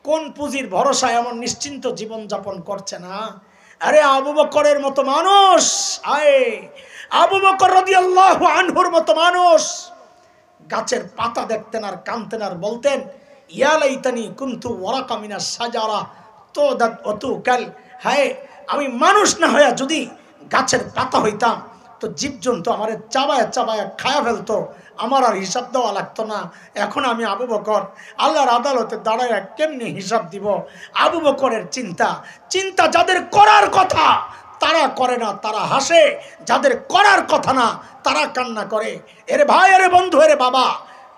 কোন পুঁজির ভরসায় এমন নিশ্চিন্ত জীবন যাপন করছে না? আরে আবু বকরের মতো মানুষ, আয় আবু বকর রাদিয়াল্লাহু আনহুর মতো মানুষ গাছের পাতা দেখতেন আর কাঁদতেন আর বলতেন, ইয়া লাইতানি কুনতু ওয়ারাকা মিনাশ শাজারা তুদাত ওতুকাল, হায় আমি মানুষ না হইয়া যদি গাছের পাতা হইতাম, তো জীবজন্তু আমার চাবায় চাবায় খায়া ফেলতো, আমার আর হিসাব দেওয়া লাগতো না। এখন আমি আবু বকর আল্লাহর আদালতে দাঁড়ায় কেমনি হিসাব দিব? আবু বকরের চিন্তা, চিন্তা যাদের করার কথা তারা করে না, তারা হাসে, যাদের করার কথা না তারা কান্না করে। এরে ভাই, এরে বন্ধু, এরে বাবা,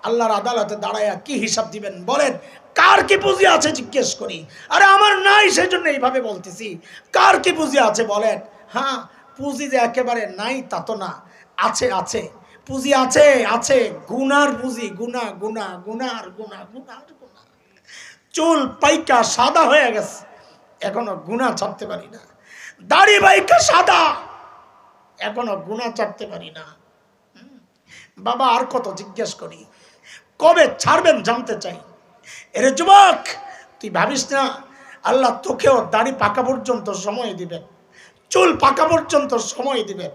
আল্লাহর আদালতে দাঁড়ায় কি হিসাব দিবেন বলেন? কার কি পুঁজি আছে জিজ্ঞেস করি? আরে আমার নাই, সেই জন্য এইভাবে বলতেছি। কার কি পুঁজি আছে বলেন? হ্যাঁ, পুঁজি যে একেবারে নাই তা তো না, আছে আছে, পুঁজি আছে, আছে, গুনার পুঁজি, গুনা গুনা গুনার গুনা গুনার গুনা। চুল পাইকা সাদা হয়ে গেছে, এখনো গুনাহ ছাড়তে পারি না। দাড়ি পাইকা সাদা, এখনো গুনাহ ছাড়তে পারি না। বাবা আর কত জিজ্ঞেস করি? কবে ছাড়বেন জানতে চাই। এরে যুবক, তুই ভাবিস না আল্লাহ তোকেও দাড়ি পাকা পর্যন্ত সময় দিবেন, চুল পাকা পর্যন্ত সময় দিবেন?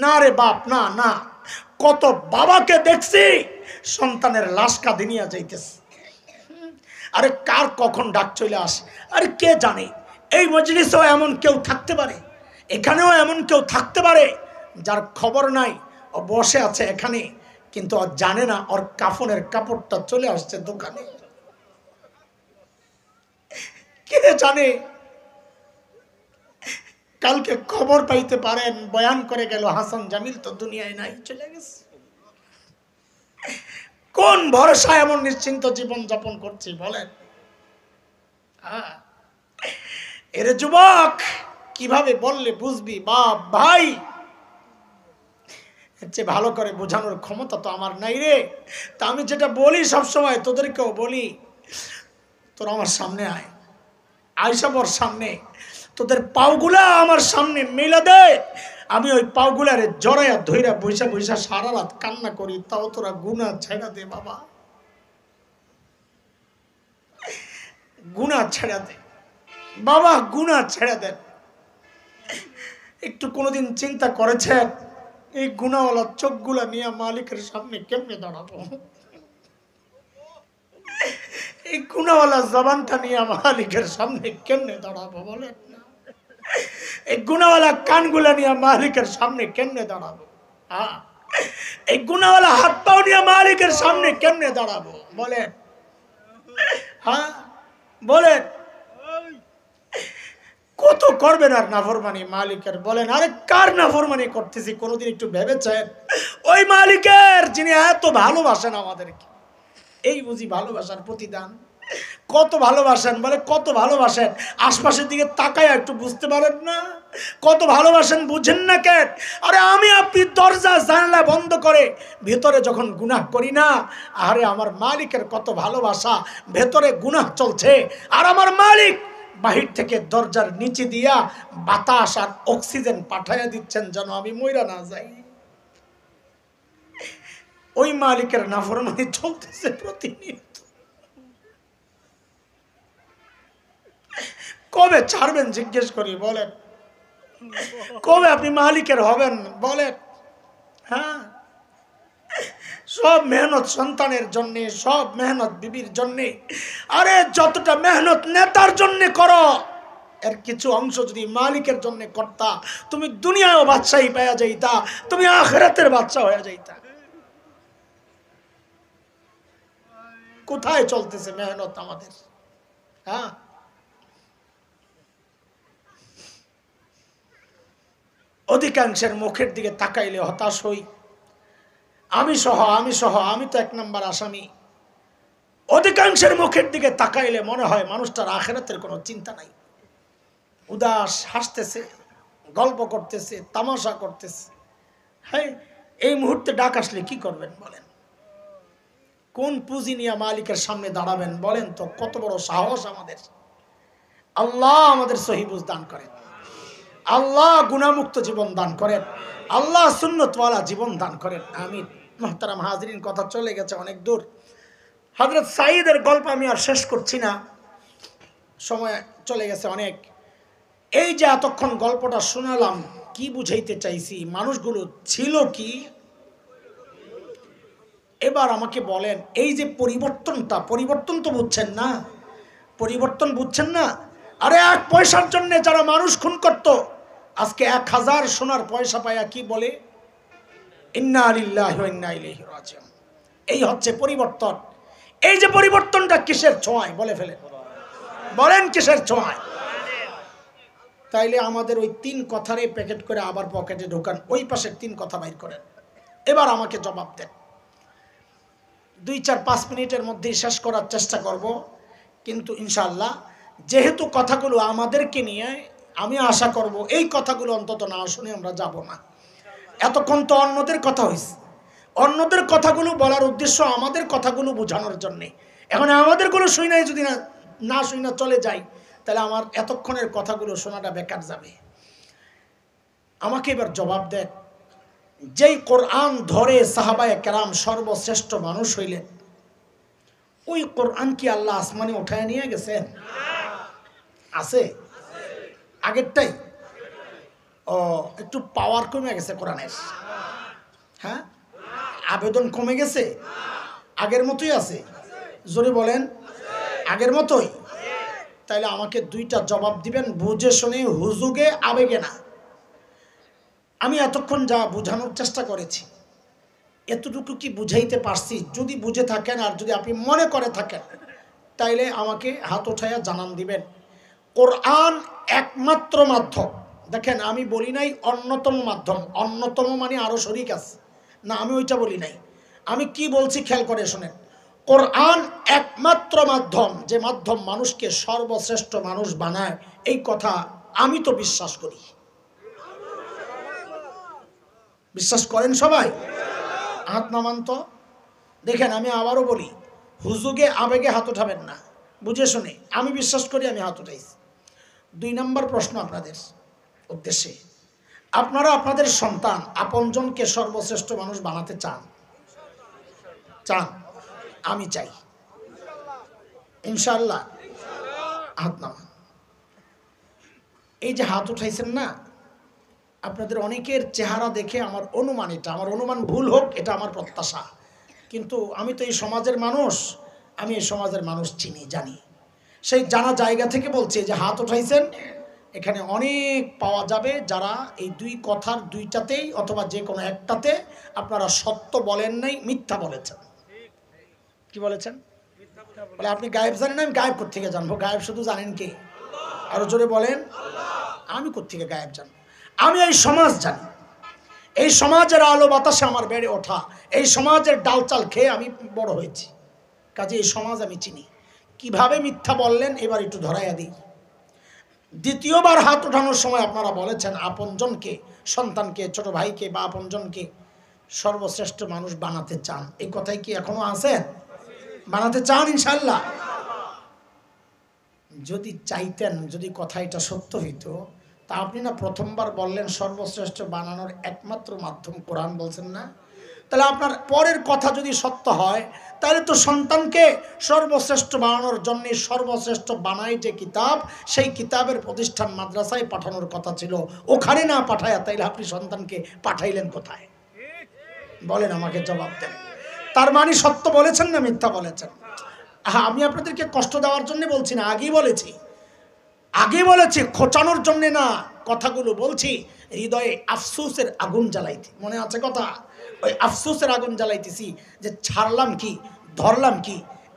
না রে বাপ, না না। কত বাবাকে দেখছি সন্তানের লাশ কাঁধে নিয়ে যাইতেছে। আরে কার কখন ডাক চলে আসে, আরে কে জানে? এই মজলিসেও এমন কেউ থাকতে পারে, এখানেও এমন কেউ থাকতে পারে যার খবর নাই, ও বসে আছে এখানে, কিন্তু ও জানে না ওর কাফনের কাপড়টা চলে আসছে দোকানে। কে জানে? কালকে খবর পাইতে পারেন বয়ান করে গেল হাসান জামিল তো দুনিয়ায় নাই, চলে গেছে। কোন ভরসা এমন নিশ্চিন্ত জীবন যাপন করছি বলেন? এরে যুবক, কিভাবে বললে বুঝবি? বাপ ভাই, চেয়ে ভালো করে বোঝানোর ক্ষমতা তো আমার নাই রে। তা আমি যেটা বলি সবসময় তোদেরকেও বলি, তোরা আমার সামনে আয়, আয়সা বর সামনে, তোদের পাওগুলা আমার সামনে মেলে দে, আমি ওই পাওগুলারে জড়াইয়া ধইরা বৈশা বৈশা সারা রাত কান্না করি, তাও তোরা গুনাহ ছেড়া দে বাবা, গুনাহ ছেড়া দে বাবা, গুনাহ ছেড়ে দেন। একটু কোনোদিন চিন্তা করেছেন এই গুনাহওয়ালা চোখগুলা নিয়ে মালিকের সামনে কেমনে দাঁড়াবো? এই গুনাহওয়ালা জবানটা নিয়ে মালিকের সামনে কেমনে দাঁড়াবো বলেন? এই গুনাহওয়ালা কানগুলা নিয়ে মালিকের সামনে কেমনে দাঁড়াবো? এই গুনাহওয়ালা হাত পাও নিয়ে মালিকের সামনে কেমনে দাঁড়াবো বলেন? হ্যাঁ বলেন, কত করবেন আর নাফরমানি মালিকের বলেন? আরে কার নাফরমানি করতেছি কোনোদিন একটু ভেবেছেন? ওই মালিকের যিনি এত ভালোবাসেন আমাদেরকে। এই বুঝি ভালোবাসার প্রতিদান? কত ভালোবাসেন বলে, কত ভালোবাসেন? আশপাশের দিকে তাকায় একটু বুঝতে পারেন না কত ভালোবাসেন? বুঝেন না কেন? আরে আমি আপনি দরজা জানলা বন্ধ করে ভেতরে যখন গুনাহ করি না, আরে আমার মালিকের কত ভালোবাসা, ভেতরে গুনাহ চলছে আর আমার মালিক বাহির থেকে দরজার নিচে দিয়া বাতাস আর অক্সিজেন পাঠাইয়া দিচ্ছেন যেন আমি মইরা না যাই। ওই মালিকের নাফরমানি চলতেছে প্রতিনিয়ত। কবে ছাড়বেন জিজ্ঞেস করি বলেন? কবে আপনি মালিকের হবেন বলেন? হ্যাঁ, সব মেহনত সন্তানের জন্য, সব মেহনত বিবির জন্য। আরে যতটা মেহনত নেতার জন্য করো, এর কিছু অংশ যদি মালিকের জন্য করতা, তুমি দুনিয়ায়ও বাদশাহী পাওয়া যাইতা, তুমি আখিরাতের বাদশা হয়ে যাইতা। কোথায় চলতেছে মেহনত আমাদের? হ্যাঁ, অধিকাংশের মুখের দিকে তাকাইলে হতাশ হই। আমি সহ, আমি তো 1 নম্বর আসামি। অধিকাংশের মুখের দিকে তাকাইলে মনে হয় মানুষটার আখিরাতের কোনো চিন্তা নাই। উদাস, হাসতেছে, গল্প করতেছে, তামাশা করতেছে। হ্যাঁ, এই মুহূর্তে ডাক আসলে কি করবেন বলেন? কোন পুঁজি নিয়ে মালিকের সামনে দাঁড়াবেন বলেন তো? কত বড় সাহস আমাদের! আল্লাহ আমাদের সহি বুঝ দান করেন, আল্লাহ গুনাহমুক্ত জীবন দান করেন, আল্লাহ সুন্নতওয়ালা জীবন দান করেন। আমিন। মুহতারাম হাজরিন, কথা চলে গেছে অনেক দূর। হযরত সাঈদের গল্প আমি আর শেষ করছি না, সময় চলে গেছে অনেক। এই যে এতক্ষণ গল্পটা শোনালাম, কি বুঝাইতে চাইছি? মানুষগুলো ছিল কি? এবার আমাকে বলেন, এই যে পরিবর্তনটা, পরিবর্তন তো বুঝছেন না? পরিবর্তন বুঝছেন না? আরে 1 পয়সার জন্য যারা মানুষ খুন করত, আজকে 1000 সোনার পয়সা পায়া কি বলে? ইন্না লিল্লাহি ওয়া ইন্না ইলাইহি রাজিউন। এই হচ্ছে পরিবর্তন। এই যে পরিবর্তনটা কিসের ছোঁয়ায় বলে ফেলেন? বলেন কিসের ছোঁয়ায়? তাইলে আমাদের ওই 3 কথারে প্যাকেট করে আবার পকেটে ঢোকান, ওই পাশের 3 কথা বাইর করেন। এবার আমাকে জবাব দেন। 2-4-5 মিনিটের মধ্যেই শেষ করার চেষ্টা করব, কিন্তু ইনশাআল্লাহ যেহেতু কথাগুলো আমাদেরকে নিয়ে, আমি আশা করব এই কথাগুলো অন্তত না শুনে আমরা যাব না। এতক্ষণ তো অন্যদের কথা হয়েছে, অন্যদের কথাগুলো বলার উদ্দেশ্য আমাদের কথাগুলো বোঝানোর জন্যে। এখন আমাদেরগুলো শুই নাই, যদি না শুই না চলে যাই, তাহলে আমার এতক্ষণের কথাগুলো শোনাটা বেকার যাবে। আমাকে এবার জবাব দেন, যেই কোরআন ধরে সাহাবায়ে কেরাম সর্বশ্রেষ্ঠ মানুষ হইলেন, ওই কোরআন কি আল্লাহ আসমানে উঠায় নিয়ে গেছেন? আছে আগেরটাই? ও, একটু পাওয়ার কমে গেছে কোরআনের? হ্যাঁ, আবেদন কমে গেছে? আগের মতোই আছে? জোরে বলেন, আগের মতোই? তাইলে আমাকে 2টা জবাব দিবেন, বুঝে শুনে, হুজুগে আবেগে না। আমি এতক্ষণ যা বোঝানোর চেষ্টা করেছি, এতটুকু কি বুঝাইতে পারছি? যদি বুঝে থাকেন আর যদি আপনি মনে করে থাকেন, তাইলে আমাকে হাত উঠাইয়া জানান দিবেন। কোরআন একমাত্র মাধ্যম। দেখেন, আমি বলি নাই অন্যতম মাধ্যম। অন্যতম মানে আরো শরীক আছে না, আমি ওইটা বলি নাই। আমি কি বলছি খেয়াল করে শোনেন। কোরআন একমাত্র মাধ্যম, যে মাধ্যম মানুষকে সর্বশ্রেষ্ঠ মানুষ বানায়, এই কথা আমি তো বিশ্বাস করি। বিশ্বাস করেন সবাই? হাত নামান তো দেখেন। আমি আবারও বলি, হুজুগে আবেগে হাত উঠাবেন না, বুঝে শুনে। আমি বিশ্বাস করি, আমি হাত উঠাইছি। 2 নম্বর প্রশ্ন আপনাদের উদ্দেশ্যে, আপনারা আপনাদের সন্তান আপনজনকে সর্বশ্রেষ্ঠ মানুষ বানাতে চান? চান? আমি চাই, ইনশাআল্লাহ। হাত নামান। এই যে হাত উঠাইছেন না, আপনাদের অনেকের চেহারা দেখে আমার অনুমান, এটা আমার অনুমান, ভুল হোক, এটা আমার প্রত্যাশা। কিন্তু আমি তো এই সমাজের মানুষ, আমি এই সমাজের মানুষ চিনি, জানি। সেই জানা জায়গা থেকে বলছি যে হাত উঠাইছেন, এখানে অনেক পাওয়া যাবে যারা এই 2 কথার 2টাতেই অথবা যে কোনো একটাতে আপনারা সত্য বলেন নাই, মিথ্যা বলেছেন। কি বলেছেন? বলে আপনি গায়েব জানেন? আমি গায়েব কোত্থেকে জানবো? গায়েব শুধু জানেন কে? আরো জোরে বলেন। আমি কোত্থেকে গায়েব জানবো? আমি এই সমাজ জানি। এই সমাজের আলো বাতাসে আমার বেড়ে ওঠা, এই সমাজের ডাল চাল খেয়ে আমি বড় হয়েছি, কাজে এই সমাজ আমি চিনি। কিভাবে মিথ্যা বললেন এবার একটু ধরাইয়া দিই। দ্বিতীয়বার হাত ওঠানোর সময় আপনারা বলেছেন আপনজনকে, সন্তানকে, ছোট ভাইকে বা আপনজনকে সর্বশ্রেষ্ঠ মানুষ বানাতে চান। এই কথাই কি এখনো আছেন? বানাতে চান ইনশাআল্লাহ? যদি চাইতেন, যদি কথা এটা সত্য হইতো, তা আপনি না প্রথমবার বললেন সর্বশ্রেষ্ঠ বানানোর একমাত্র মাধ্যম কোরআন, বলছেন না? তাহলে আপনার পরের কথা যদি সত্য হয়, তাহলে তো সন্তানকে সর্বশ্রেষ্ঠ বানানোর জন্য সর্বশ্রেষ্ঠ বানাই যে কিতাব, সেই কিতাবের প্রতিষ্ঠান মাদ্রাসায় পাঠানোর কথা ছিল, ওখানে না পাঠায়া তাইলে আপনি সন্তানকে পাঠাইলেন কোথায়? বলেন, আমাকে জবাব দেন। তার মানে সত্য বলেছেন না মিথ্যা বলেছেন? আমি আপনাদেরকে কষ্ট দেওয়ার জন্য বলছি না, আগেই বলেছি, খোঁচানোর জন্য না, কথাগুলো বলছি হৃদয়ে আফসোসের আগুন জ্বালাইতে। মনে আছে কথা? ওই আফসোসের আগুন জ্বালাইতেছি যে ছাড়লাম কি, ধরলাম কি,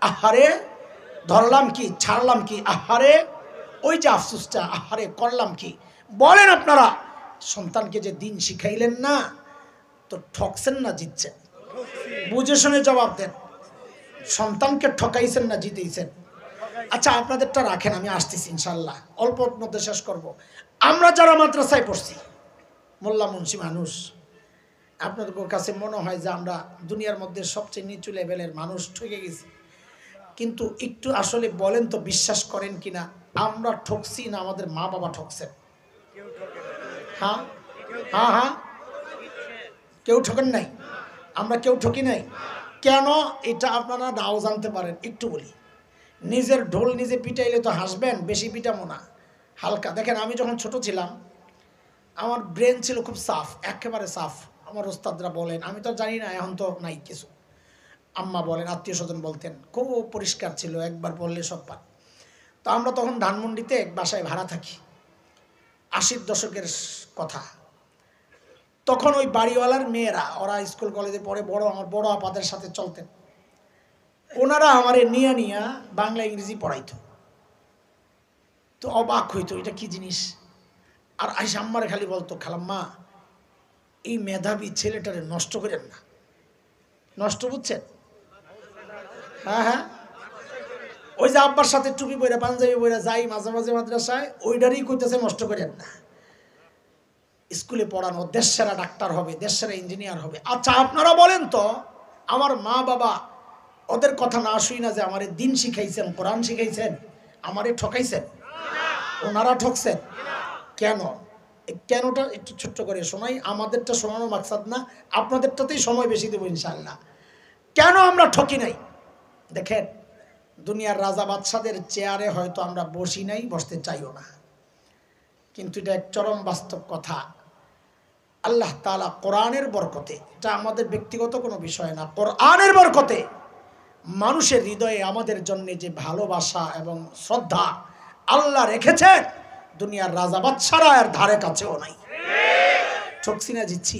আহারে ধরলাম কি, ছাড়লাম কি, আহারে ওই যে আফসোসটা, আহারে করলাম কি। বলেন আপনারা, সন্তানকে যে দিন শিখাইলেন না, তো ঠকছেন না জিতছেন? বুঝে শুনে জবাব দেন। সন্তানকে ঠকাইছেন না জিতেইছেন? আচ্ছা, আপনাদেরটা রাখেন, আমি আসতেছি ইনশাল্লাহ, অল্প মধ্যে শেষ করব। আমরা যারা মাদ্রাসায় পড়ছি, মোল্লা মুন্সি মানুষ, আপনাদের কাছে মনে হয় যে আমরা দুনিয়ার মধ্যে সবচেয়ে নিচু লেভেলের মানুষ, ঠকে গেছি। কিন্তু একটু আসলে বলেন তো, বিশ্বাস করেন কিনা, আমরা ঠকছি না আমাদের মা বাবা ঠকছেন? হ্যাঁ হ্যাঁ হ্যাঁ, কেউ ঠকেন নাই? আমরা কেউ ঠকি নাই। কেন? এটা আপনারা নাও জানতে পারেন। একটু বলি, নিজের ঢোল নিজে পিটাইলে তো হাসবেন, বেশি পিটামো না, হালকা। দেখেন, আমি যখন ছোট ছিলাম, আমার ব্রেন ছিল খুব সাফ, একেবারে সাফ। আমার ওস্তাদরা বলেন, আমি তো জানি না, এখন তো নাই কিছু, আম্মা বলেন, আত্মীয় স্বজন বলতেন, খুব পরিষ্কার ছিল, একবার বললে সব পান। তো আমরা তখন ধানমন্ডিতে এক বাসায় ভাড়া থাকি, 80-র দশকের কথা। তখন ওই বাড়িওয়ালার মেয়েরা, ওরা স্কুল কলেজে পড়ে, আমার বড় আপাদের সাথে চলতেন, ওনারা আমারে নিয়ে বাংলা ইংরেজি পড়াইতো। তো অবাক হইতো, এটা কি জিনিস। আর আইসা আম্মারে খালি বলতো, খালাম্মা, এই মেধাবী ছেলেটারে নষ্ট করেন না। নষ্ট বুঝছেন? হ্যাঁ হ্যাঁ, ওই যে আব্বার সাথে টুপি পরে পাঞ্জাবি পরে যাই মাঝে মাঝে মাদ্রাসায়, ওইটারই কইতেছে নষ্ট করেন না। স্কুলে পড়ানো, দেশ সেরা ডাক্তার হবে, দেশ সেরা ইঞ্জিনিয়ার হবে। আচ্ছা, আপনারা বলেন তো, আমার মা বাবা ওদের কথা না শুই না যে আমারে দিন শিখাইছেন, কোরআন শিখাইছেন, আমারে ঠকাইছেন? ওনারা ঠকছেন? কেন? কেনটা একটু ছোট্ট করে শোনাই। আমাদেরটা শোনানো মাকসাদ না, আপনাদেরটাতেই সময় বেশি দেবো ইনশাআল্লাহ। কেন আমরা ঠকি নাই? দেখেন, দুনিয়ার রাজা বাদশাদের চেয়ারে হয়তো আমরা বসি নাই, বসতে চাইও না, কিন্তু এটা এক চরম বাস্তব কথা। আল্লাহ তাআলা কোরআনের বরকতে, এটা আমাদের ব্যক্তিগত কোনো বিষয় না, কোরআনের বরকতে মানুষের হৃদয়ে আমাদের জন্য যে ভালোবাসা এবং শ্রদ্ধা আল্লাহ রেখেছেন, দুনিয়ার রাজা বাদশারা এর ধারে কাছেও নাই। ঠকছি না জিতছি?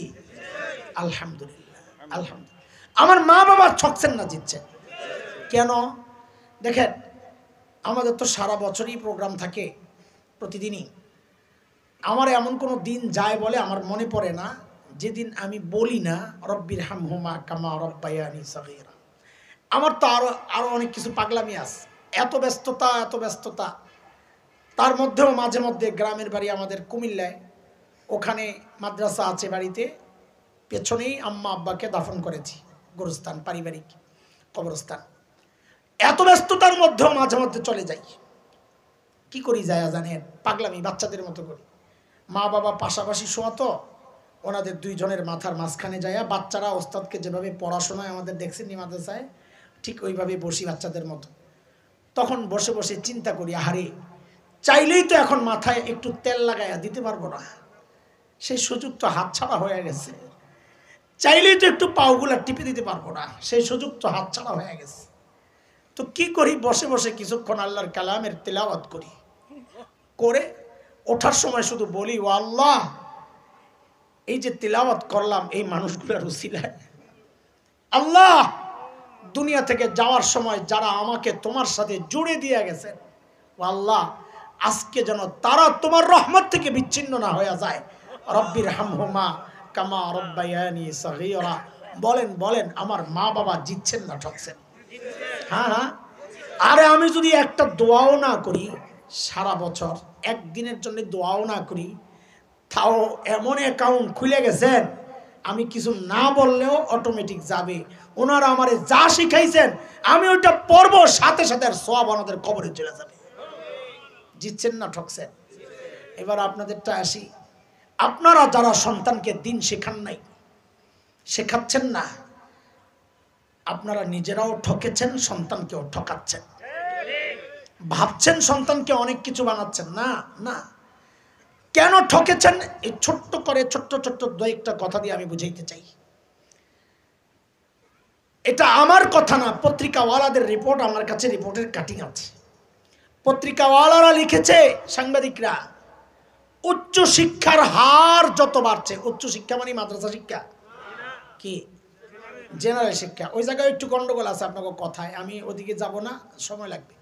আলহামদুলিল্লাহ, আলহামদুলিল্লাহ। আমার মা বাবা ঠকছেন না, জিতছেন। কেন? দেখেন, আমাদের তো সারা বছরই প্রোগ্রাম থাকে, প্রতিদিনই। আমার এমন কোনো দিন যায় বলে আমার মনে পড়ে না যেদিন আমি বলি না রব্বির হামহুমা কামা রব্বায়ানি সগীরা। আমার তো আরো অনেক কিছু পাগলামি আছে, এত ব্যস্ততা। তার মধ্যেও মাঝে মধ্যে, গ্রামের বাড়ি আমাদের কুমিল্লায়, ওখানে মাদ্রাসা আছে বাড়িতে, পেছনেই আম্মা আব্বাকে দাফন করেছি, গোরস্থান, পারিবারিক কবরস্থান। এত ব্যস্ততার মধ্যেও মাঝে মধ্যে চলে যাই। কি করি যায় জানেন? পাগলামি, বাচ্চাদের মতো করি। মা বাবা পাশাপাশি শোয়া, তো ওনাদের দুইজনের মাথার মাঝখানে যায়, বাচ্চারা ওস্তাদকে যেভাবে পড়াশোনায় আমাদের দেখছেন মাদ্রাসায়, ঠিক ওইভাবে বসি বাচ্চাদের মতো। তখন বসে বসে চিন্তা করি, আহারে, চাইলেই তো এখন মাথায় একটু তেল লাগাইয়া দিতে পারবো না, সেই সুযোগ তো হাতছাড়া হয়ে গেছে। চাইলেই তো একটু পাওগুলা টিপে দিতে পারবো না, সেই সুযোগ তো হাতছাড়া হয়ে গেছে। তো কি করি, বসে বসে কিছুক্ষণ আল্লাহর কালামের তিলাওয়াত করি, করে ওঠার সময় শুধু বলি, ও আল্লাহ, এই যে তিলাওয়াত করলাম এই মানুষগুলোর উসিলায়, আল্লাহ, দুনিয়া থেকে যাওয়ার সময় যারা আমাকে তোমার সাথে জুড়ে দিয়ে গেছেন, ও আল্লাহ, আজকে যেন তারা তোমার রহমত থেকে বিচ্ছিন্ন না হয়ে যায়। রব্বির হামহুমা কামা রব্বায়ানি সগীরা। বলেন, আমার মা বাবা জিতছেন না ঠকছেন? হ্যাঁ হ্যাঁ। আরে আমি যদি একটা দোয়াও না করি সারা বছর, একদিনের জন্য দোয়াও না করি, তাও এমন অ্যাকাউন্ট খুলে গেছেন, আমি কিছু না বললেও অটোমেটিক যাবে। ওনারা আমারে যা শিখাইছেন আমি ওইটা পড়বো, সাথে সাথে আর সওয়াব আমাদের কবরে চলে যাবে। জিতছেন না ঠকছেন? এবার আপনাদেরটা আসি। আপনারা যারা সন্তানকে দিন শেখান নাই, শেখাচ্ছেন না, আপনারা নিজেরাও ঠকেছেন, সন্তানকেও ঠকাচ্ছেন। ভাবছেন সন্তানকে অনেক কিছু বানাচ্ছেন, না না। কেন ঠকেছেন এই ছোট্ট করে ছোট্ট ছোট্ট দুইটা কথা দিয়ে আমি বুঝাইতে চাই। এটা আমার কথা না, পত্রিকাওয়ালাদের রিপোর্ট, আমার কাছে রিপোর্টের কাটিং আছে। পত্রিকাওয়ালারা লিখেছে, সাংবাদিকরা, উচ্চ শিক্ষার হার যত বাড়ছে, উচ্চ শিক্ষা মানে মাদ্রাসা শিক্ষা কি জেনারেল শিক্ষা, ওই জায়গায় একটু গন্ডগোল আছে আপনাকে কথায়, আমি ওদিকে যাব না, সময় লাগবে।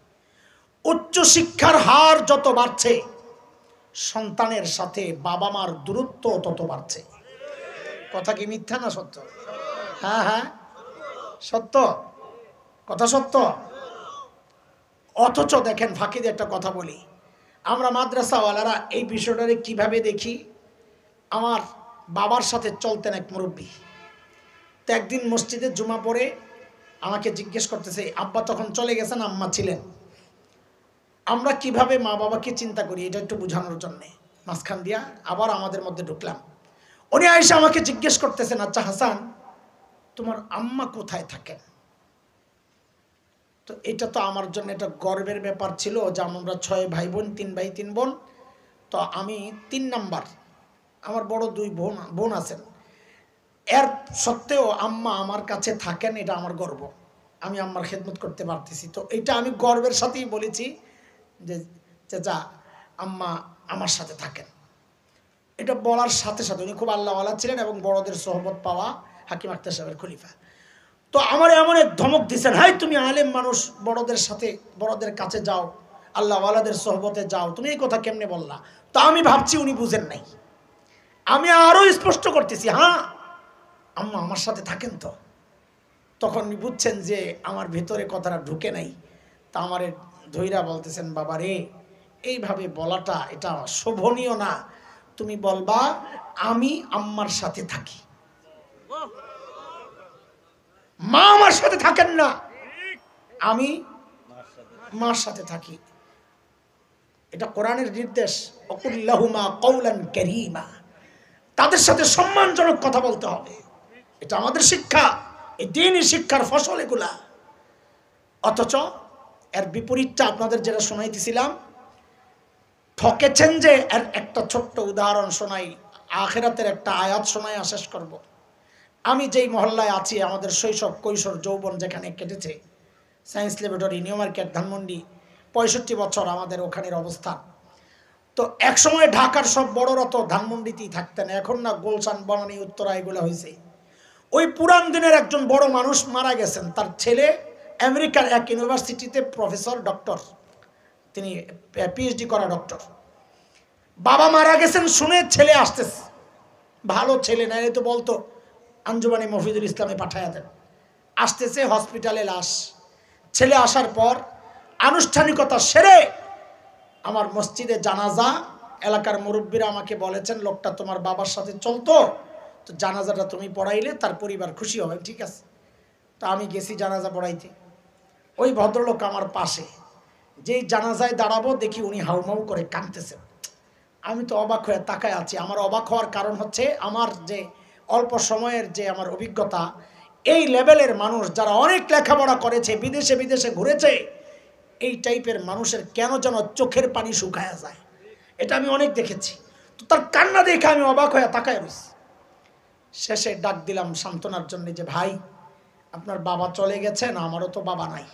উচ্চ শিক্ষার হার যত বাড়ছে, সন্তানের সাথে বাবা মার দূরত্ব তত বাড়ছে। কথা কি মিথ্যা না সত্য? হ্যাঁ হ্যাঁ সত্য, কথা সত্য। অথচ দেখেন, ফাঁকি দিয়ে একটা কথা বলি, আমরা মাদ্রাসাওয়ালারা এই বিষয়টারে কিভাবে দেখি। আমার বাবার সাথে চলতেন এক মুরব্বী, তো একদিন মসজিদে জুমা পড়ে আমাকে জিজ্ঞেস করতেছে, আব্বা তখন চলে গেছেন, আম্মা ছিলেন, আমরা কিভাবে মা বাবাকে চিন্তা করি, এটা একটু বোঝানোর জন্যে মাঝখান দিয়া আবার আমাদের মধ্যে ঢুকলাম। উনি আয়েশা আমাকে জিজ্ঞেস করতেছেন, আচ্ছা হাসান, তোমার আম্মা কোথায় থাকেন? তো এটা তো আমার জন্য একটা গর্বের ব্যাপার ছিল যে আমরা 6 ভাই বোন, 3 ভাই 3 বোন, তো আমি 3 নাম্বার, আমার বড় 2 বোন আছেন, এর সত্ত্বেও আম্মা আমার কাছে থাকেন, এটা আমার গর্ব, আমি আম্মার খেদমত করতে পারতেছি। তো এটা আমি গর্বের সাথেই বলেছি যে চাচা আম্মা আমার সাথে থাকেন। এটা বলার সাথে সাথে উনি খুব আল্লাহওয়ালা ছিলেন এবং বড়দের সোহবত পাওয়া হাকিম আখতার সাহেবের খলিফা। তো আমার এমন এক ধমক দিচ্ছেন, হাই তুমি আলেম মানুষ, বড়দের সাথে বড়দের কাছে যাও, আল্লাহওয়ালাদের সোহবতে যাও, তুমি এই কথা কেমনে বললা? তো আমি ভাবছি উনি বুঝেন নাই, আমি আরো স্পষ্ট করতেছি, হ্যাঁ আম্মা আমার সাথে থাকেন। তো তখন উনি বুঝছেন যে আমার ভেতরে কথাটা ঢুকে নাই, তা আমার ধৈরা বলতেছেন, বাবা রে, এইভাবে বলাটা এটা শোভনীয় না, তুমি বলবা আমি আম্মার সাথে থাকি, মা আমার সাথে থাকেন না, আমি মার সাথে থাকি। এটা কোরআনের নির্দেশ, অকুল্লাহুমা কওলান কারীমা, তাদের সাথে সম্মানজনক কথা বলতে হবে, এটা আমাদের শিক্ষা, এই দ্বীনি শিক্ষার ফসল এগুলা। অথচ এর বিপরীতটা আপনাদের যেটা শোনাইতেছিলাম, ঠকেছেন যে। এর একটা ছোট্ট উদাহরণ শোনাই, আখিরাতের একটা আয়াত শোনাই শেষ করব। আমি যেই মহল্লায় আছি, আমাদের শৈশব কৈশোর যৌবন যেখানে কেটেছে, science laboratory, new market, Dhanmondi, 65 বছর আমাদের ওখানের অবস্থান। তো একসময় ঢাকার সব বড়রা তো ধানমন্ডিতেই থাকতেন, এখন না গুলশান, বনানী, উত্তরা এগুলো হয়েছে। ওই পুরান দিনের একজন বড় মানুষ মারা গেছেন, তার ছেলে আমেরিকার এক ইউনিভার্সিটিতে প্রফেসর, ডক্টর, তিনি পিএইচডি করা ডক্টর। বাবা মারা গেছেন শুনে ছেলে আসতেছে, ভালো ছেলে না, এই তো বলতো আঞ্জুমানে মফিদুল ইসলামে পাঠায়া দেন। আসতেছে হসপিটালে লাশ, ছেলে আসার পর আনুষ্ঠানিকতা সেরে আমার মসজিদে জানাজা, এলাকার মুরব্বীরা আমাকে বলেছেন, লোকটা তোমার বাবার সাথে চলতো, তো জানাজাটা তুমি পড়াইলে তার পরিবার খুশি হবে। ঠিক আছে, তো আমি গেছি জানাজা পড়াইতে। ওই ভদ্রলোক আমার পাশে, যেই জানাজায় দাঁড়াবো দেখি উনি হাউমাউ করে কাঁদতেছেন। আমি তো অবাক হয়ে তাকায় আছি। আমার অবাক হওয়ার কারণ হচ্ছে, আমার যে অল্প সময়ের যে আমার অভিজ্ঞতা, এই লেভেলের মানুষ যারা অনেক লেখাপড়া করেছে, বিদেশে বিদেশে ঘুরেছে, এই টাইপের মানুষের কেন যেন চোখের পানি শুকায়া যায়, এটা আমি অনেক দেখেছি। তো তার কান্না দেখে আমি অবাক হয়ে তাকায় রয়েছি। শেষে ডাক দিলাম সান্ত্বনার জন্য, যে ভাই, আপনার বাবা চলে গেছেন, আমারও তো বাবা নাই,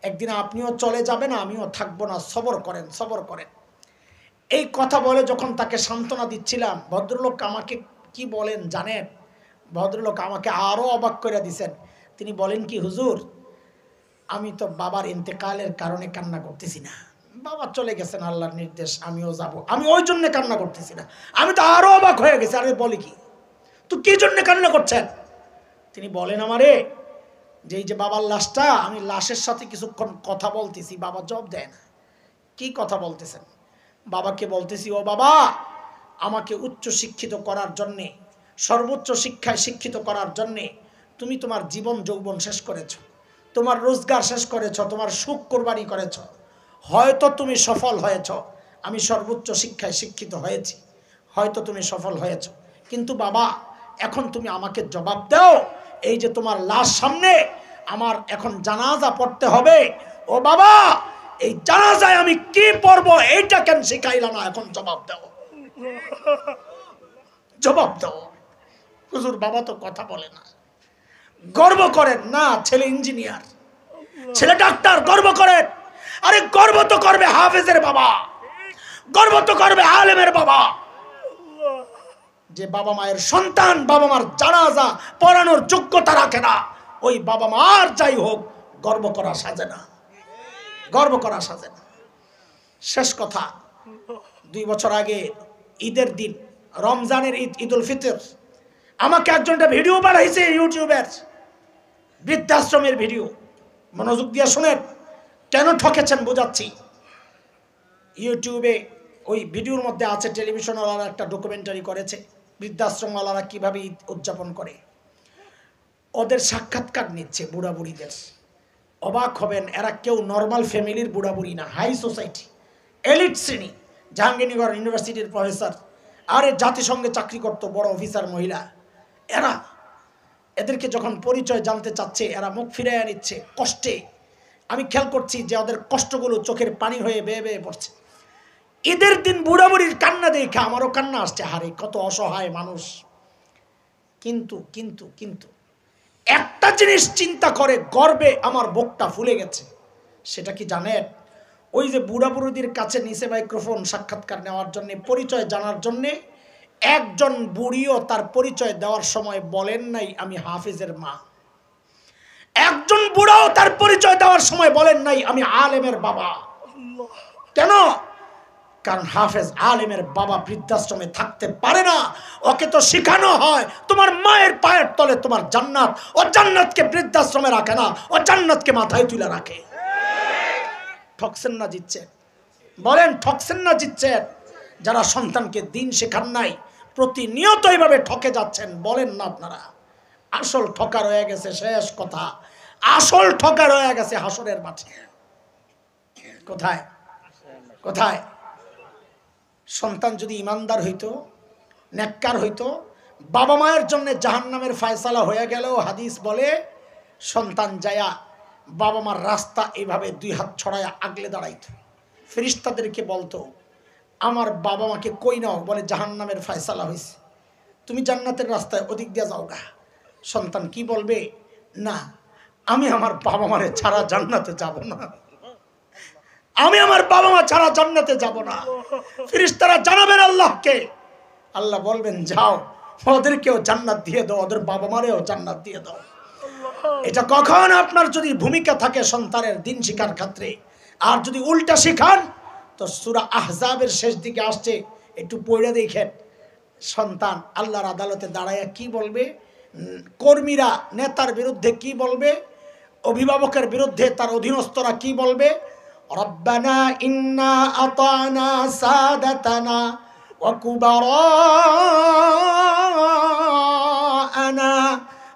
একদিন আপনিও চলে যাবেন, আমিও থাকবো না, সবর করেন, সবর করেন। এই কথা বলে যখন তাকে সান্ত্বনা দিচ্ছিলাম, ভদ্রলোক আমাকে কি বলেন জানেন? ভদ্রলোক আমাকে আরো অবাক করে দিছেন। তিনি বলেন কি, হুজুর, আমি তো বাবার ইন্তেকালের কারণে কান্না করতেছি না, বাবা চলে গেছেন, আল্লাহর নির্দেশ, আমিও যাব, আমি ওই জন্য কান্না করতেছি না। আমি তো আরো অবাক হয়ে গেছি, আরে বলি কি, তো কি জন্য কান্না করছেন? তিনি বলেন আমারে যে এই যে বাবার লাশটা, আমি লাশের সাথে কিছুক্ষণ কথা বলতেছি, বাবা জবাব দেয় না। কি কথা বলতেছেন? বাবাকে বলতেছি, ও বাবা, আমাকে উচ্চ শিক্ষিত করার জন্যে, সর্বোচ্চ শিক্ষায় শিক্ষিত করার জন্যে তুমি তোমার জীবন যৌবন শেষ করেছ, তোমার রোজগার শেষ করেছ, তোমার সুখ কোরবানি করেছ, হয়তো তুমি সফল হয়েছ, আমি সর্বোচ্চ শিক্ষায় শিক্ষিত হয়েছি, হয়তো তুমি সফল হয়েছ, কিন্তু বাবা এখন তুমি আমাকে জবাব দাও, এই যে তোমার লাশ সামনে, আমার এখন জানাজা পড়তে হবে, ও বাবা এই জানাজায় আমি কি পড়ব এইটা কেন শিখাইলা না, এখন জবাব দাও, জবাব দাও। হুজুর বাবা তো কথা বলে না। গর্ব করেন না, ছেলে ইঞ্জিনিয়ার, ছেলে ডাক্তার, গর্ব করেন। আরে গর্ব তো করবে হাফেজের বাবা, গর্ব তো করবে আলেমের বাবা। যে বাবা মায়ের সন্তান বাবা মার জানাজা পড়ানোর যোগ্যতা রাখে না, ওই বাবা মার যাই হোক গর্ব করা সাজে না, গর্ব করা সাজে না। শেষ কথা, 2 বছর আগে ঈদের দিন, রমজানের ঈদ, ঈদুল ফিতর, আমাকে একজনটা ভিডিও বানাইছে ইউটিউবের, বৃদ্ধাশ্রমের ভিডিও। মনোযোগ দিয়ে শুনেন, কেন ঠকেছেন বোঝাচ্ছি। ইউটিউবে ওই ভিডিওর মধ্যে আছে, টেলিভিশনওয়ালারা একটা ডকুমেন্টারি করেছে বৃদ্ধাশ্রমওয়ালারা কিভাবে ঈদ উদযাপন করে। ওদের সাক্ষাৎকার নিচ্ছে বুড়া বুড়িদের। অবাক হবেন, এরা কেউ নর্মাল ফ্যামিলির বুড়া বুড়ি না, হাই সোসাইটি, এলিট শ্রেণী। জাহাঙ্গীরনগর ইউনিভার্সিটির প্রফেসর, আর জাতিসংঘে চাকরি করত, বড় অফিসার মহিলা। এরা, এদেরকে যখন পরিচয় জানতে চাচ্ছে, এরা মুখ ফিরাইয়া নিচ্ছে কষ্টে। আমি খেয়াল করছি যে ওদের কষ্টগুলো চোখের পানি হয়ে বেয়ে বেয়ে পড়ছে। ঈদের দিন বুড়া বুড়ির কান্না দেখে আমারও কান্না আসছে, হারে কত অসহায় মানুষ। কিন্তু কিন্তু কিন্তু একটা জিনিস চিন্তা করে গর্বে আমার বুকটা ফুলে গেছে। সেটা কি জানেন? ওই যে বুড়া বুড়িদের কাছে নিচে মাইক্রোফোন সাক্ষাৎকার নেওয়ার জন্য, পরিচয় জানার জন্যে, একজন বুড়িও তার পরিচয় দেওয়ার সময় বলেন নাই আমি হাফিজের মা। একজন বুড়াও তার পরিচয় দেওয়ার সময় বলেন নাই আমি আলেমের বাবা। কেন? কারণ হাফেজ আলেমের বাবা বৃদ্ধাশ্রমে থাকতে পারে না। ওকে তো শেখানো হয় তোমার মায়ের পায়ের তলে তোমার জান্নাত। ও জান্নাতকে বৃদ্ধাশ্রমে রাখে না, ও জান্নাতকে মাথায় তুলে রাখে। ঠকছেন না জিতছেন? বলেন ঠকছেন না জিতছেন? যারা সন্তানকে দিন শেখান নাই, প্রতিনিয়ত এইভাবে ঠকে যাচ্ছেন, বলেন না আপনারা? আসল ঠকা রয়ে গেছে, শেষ কথা, আসল ঠকা রয়ে গেছে হাসরের মাঠে। কোথায় কোথায়? সন্তান যদি ইমানদার হইতো, নেককার হইতো, বাবা মায়ের জন্য জাহান্নামের ফয়সালা হয়ে গেলেও হাদিস বলে সন্তান যায়া বাবা মার রাস্তা এইভাবে 2 হাত ছড়ায়া আগলে দাঁড়াইতো। ফেরেশতাদেরকে বলতো আমার বাবা মাকে কই নাও, বলে জাহান্নামের ফয়সালা হয়েছে, তুমি জান্নাতের রাস্তায় ওদিক দিয়ে যাও গা। সন্তান কি বলবে? না, আমি আমার বাবা মারে ছাড়া জান্নাতে যাব না, আমি আমার বাবা মা ছাড়া জান্নাতে যাব না। ফেরেশতারা জানাবেন আল্লাহকে, আল্লাহ বলবেন যাও ওদেরকেও জান্নাত দিয়ে দাও, ওদের বাবা মারেও জান্নাত দিয়ে দাও। এটা কখন আপনার যদি ভূমিকা থাকে সন্তানের দিন শিক্ষার ক্ষেত্রে। আর যদি উল্টা শিখান তো সূরা আহজাবের শেষ দিকে আসছে, একটু পড়ে দেখেন। সন্তান আল্লাহর আদালতে দাঁড়ায় কি বলবে, কর্মীরা নেতার বিরুদ্ধে কি বলবে, অভিভাবকের বিরুদ্ধে তার অধীনস্থরা কি বলবে? রব্বানা ইন্না আতানা সাদাতানা ওয়া কুবারানা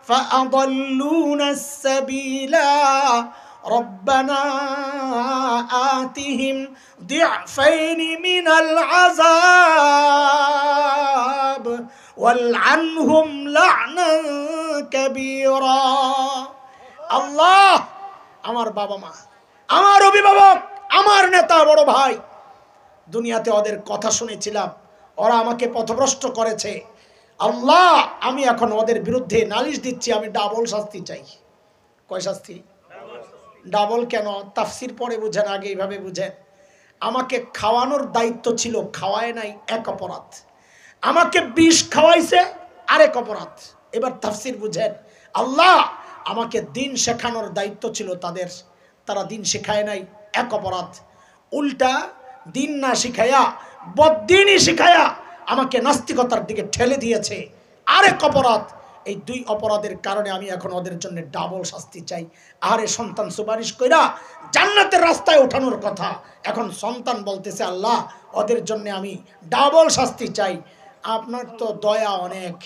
فأضلونا السبيل ربنا آتهم ضعفين من العذاب والعنهم لعنا كبيرا। আল্লাহ, আমার বাবা মা, আমার অভিভাবক, আমার নেতা, বড় ভাই, দুনিয়াতে ওদের কথা শুনেছিলাম, ওরা আমাকে পথভ্রষ্ট করেছে। আল্লাহ, আমি এখন ওদের বিরুদ্ধে নালিশ দিচ্ছি, আমি ডাবল শাস্তি চাই। কয় শাস্তি? ডাবল কেন? তাফসির পরে বুঝেন, আগে এইভাবে বুঝেন। আমাকে খাওয়ানোর দায়িত্ব ছিল, খাওয়ায় নাই, এক অপরাধ। আমাকে বিষ খাওয়াইছে, আরেক অপরাধ। এবার তাফসির বুঝেন। আল্লাহ, আমাকে দিন শেখানোর দায়িত্ব ছিল তাদের, তারা দিন শেখায় নাই, এক অপরাধ। উল্টা দিন না শিখায়া বদ্দিনই শিখায়া আমাকে নাস্তিকতার দিকে ঠেলে দিয়েছে, আরেক অপরাধ। এই 2 অপরাধের কারণে আমি এখন ওদের জন্য ডাবল শাস্তি চাই। আরে সন্তান সুপারিশ কইরা জান্নাতের রাস্তায় ওঠানোর কথা, এখন সন্তান বলতেছে আল্লাহ ওদের জন্য আমি ডাবল শাস্তি চাই। আপনার তো দয়া অনেক,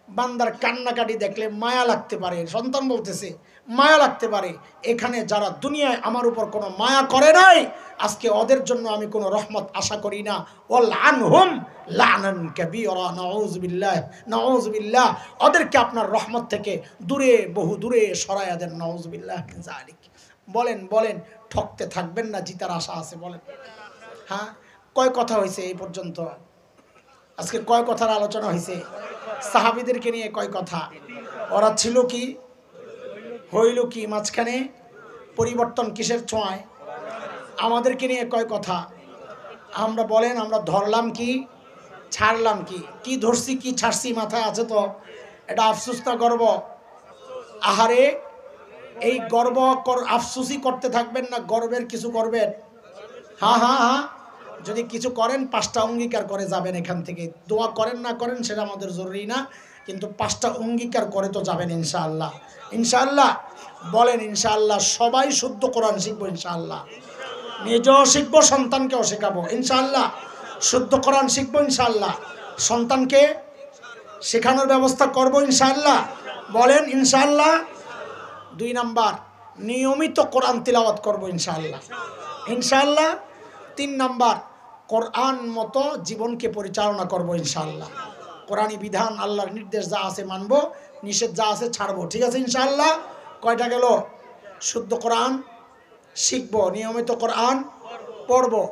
বান্দার কান্নাকাটি দেখলে মায়া লাগতে পারে। সন্তান বলতেছে মায়া লাগতে পারে। এখানে যারা দুনিয়ায় আমার উপর কোনো মায়া করে নাই, আজকে ওদের জন্য আমি কোনো রহমত আশা করি না। ওয়াল আনহুম লানান কাবীরা, নাউযুবিল্লাহ নাউযুবিল্লাহ। ওদেরকে আপনার রহমত থেকে দূরে, বহু দূরে সরায়া দেন, নাউযুবিল্লাহ মিন যালিক। বলেন বলেন, ঠকতে থাকবেন না, জিতার আশা আছে বলেন। হ্যাঁ, কয় কথা হয়েছে এই পর্যন্ত? আজকে কয় কথার আলোচনা হয়েছে? সাহাবীদেরকে নিয়ে কয় কথা? ওরা ছিল কি, হইল কি, মাঝখানে পরিবর্তন কিসের ছোঁয়ায়? আমাদেরকে নিয়ে কয় কথা? আমরা বলেন, আমরা ধরলাম কি, ছাড়লাম কি? কি ধরছি কি ছাড়ছি মাথায় আছে তো? এটা আফসোস না গর্ব? আহারে, এই গর্ব আফসোসই করতে থাকবেন না, গর্বের কিছু করবেন? হ্যাঁ হ্যাঁ হ্যাঁ, যদি কিছু করেন 5টা অঙ্গীকার করে যাবেন এখান থেকে। দোয়া করেন না করেন সেটা আমাদের জরুরি না, কিন্তু 5টা অঙ্গীকার করে তো যাবেন ইনশাআল্লাহ। ইনশাআল্লাহ বলেন ইনশাআল্লাহ। সবাই শুদ্ধ কোরআন শিখবো ইনশাআল্লাহ, নিজেও শিখবো, সন্তানকেও শেখাবো ইনশাআল্লাহ। শুদ্ধ কোরআন শিখবো ইনশাআল্লাহ, সন্তানকে শেখানোর ব্যবস্থা করবো ইনশাআল্লাহ। বলেন ইনশাআল্লাহ। 2 নাম্বার, নিয়মিত কোরআন তিলাওয়াত করবো ইনশাআল্লাহ ইনশাআল্লাহ। 3 নাম্বার, কোরআন মতো জীবনকে পরিচালনা করবো ইনশাআল্লাহ। কোরআনী বিধান, আল্লাহর নির্দেশ যা আছে মানবো, নিষেধ যা আছে ছাড়বো, ঠিক আছে ইনশাআল্লাহ। কয়টা গেল? শুদ্ধ কোরআন শিখবো, নিয়মিত কোরআন পড়বো।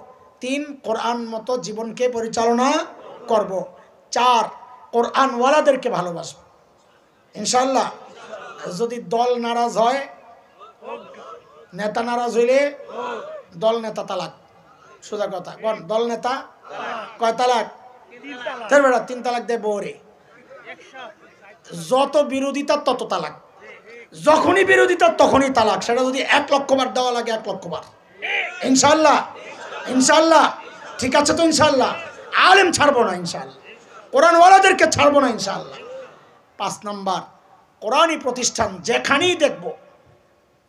3, কোরআন মতো জীবনকে পরিচালনা করব। 4, কোরআনওয়ালাদেরকে ভালোবাসবো ইনশাআল্লাহ। যদি দল নারাজ হয়, নেতা নারাজ হইলে দল নেতা তালাক, সোজা কথা। কোন দল নেতা কয় তালাক? 3 তালাক দেয় বউরে। যত বিরোধিতা তত তালাক, যখনই বিরোধিতা তখনই তালাক। সেটা যদি 1 লক্ষ বার দেওয়া লাগে 1 লক্ষ বার ইনশাআল্লাহ ইনশাআল্লাহ। ঠিক আছে তো ইনশাআল্লাহ। আলেম ছাড়বো না ইনশাআল্লাহ, কোরআনওয়ালাদেরকে ছাড়বো না ইনশাআল্লাহ। 5 নাম্বার, কোরআনী প্রতিষ্ঠান যেখানেই দেখবো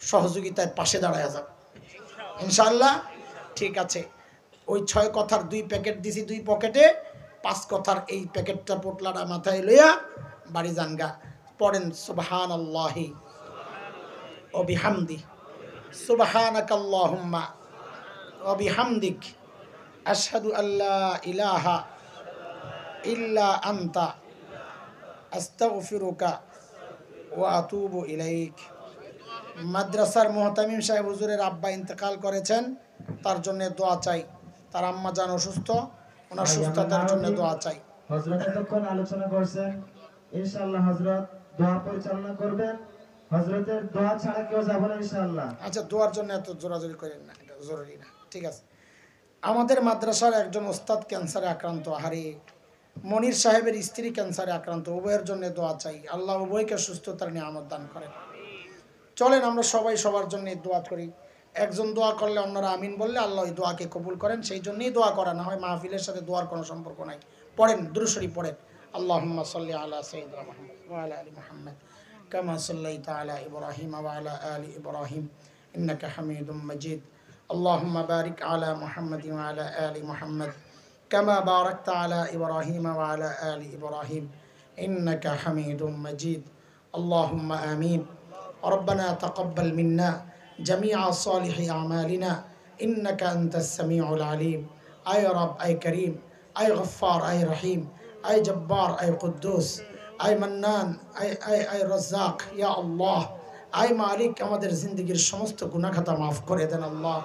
সহযোগিতায় পাশে দাঁড়ায় যাবে ইনশাআল্লাহ। ঠিক আছে, ওই 6 কথার 2 প্যাকেট দিছি 2 পকেটে, 5 কথার এই প্যাকেটটা পোটলাটা মাথায় লইয়া বাড়ি জানগা। পড়েন সুবহানাল্লাহি ওয়া বিহামদি, সুবহানাকাল্লাহুম্মা ওয়া বিহামদিক, আশহাদু আল্লা ইলাহা ইল্লা আনতা, আস্তাগফিরুকা ওয়া আতুবু ইলাইক। মাদ্রাসার মুহতামিম সাহেব হুজুরের আব্বা ইন্তেকাল করেছেন, তার জন্য দোয়া চাই। তার আম্মা জান অসুস্থ, ওনার সুস্থতার জন্য দোয়া চাই। হযরত এতক্ষণ আলোচনা করছেন, ইনশাআল্লাহ হযরত দোয়া পরিচালনা করবেন। হযরতের দোয়া ছাড়া কেউ যাবে না ইনশাআল্লাহ। আচ্ছা, দোয়ার জন্য এত জোরাজোরি করেন না, এটা জরুরি না, ঠিক আছে। আমাদের মাদ্রাসার একজন ওস্তাদ ক্যান্সারে আক্রান্ত, হারি মনির সাহেবের স্ত্রী ক্যান্সারে আক্রান্ত, উভয়ের জন্য দোয়া চাই। আল্লাহ উভয়কে সুস্থতার নিয়ামত দান করেন। চলেন আমরা সবাই সবার জন্য দোয়া করি। একজন দোয়া করলে অন্যরা আমিন বললে আল্লাহ ওই দোয়াকে কবুল করেন, সেই জন্যই দোয়া করা, না হয় মাহফিলের সাথে দোয়ার কোনো সম্পর্ক নাই। পড়েন, দুরূদ শরীফ পড়েন। আল্লাহুম্মা সাল্লি আলা সাইয়্যিদিনা মুহাম্মদ ওয়া আলা আলি মুহাম্মদ কামা সাল্লাইতা আলা ইব্রাহিম ওয়া আলা আলি ইব্রাহিম ইন্নাকা হামিদুম মাজিদ। আল্লাহুম্মা বারিক আলা মুহাম্মদ ওয়া আলা আলি মুহাম্মদ কামা বারাকতা আলা ইব্রাহিম ওয়া আলা আলি ইব্রাহিম ইন্নাকা হামিদুম মাজিদ। আল্লাহুম্মা আমিন। ربنا تقبل منا جميع صالح أعمالنا إنك أنت السميع العليم. أي رب، أي كريم، أي غفار، أي رحيم، أي جبار، أي قدوس، أي منان، أي رزاق يا الله. أي مالك আমাদের জিন্দেগীর সমস্ত গুনাহ খাতা maaf করে দেন আল্লাহ।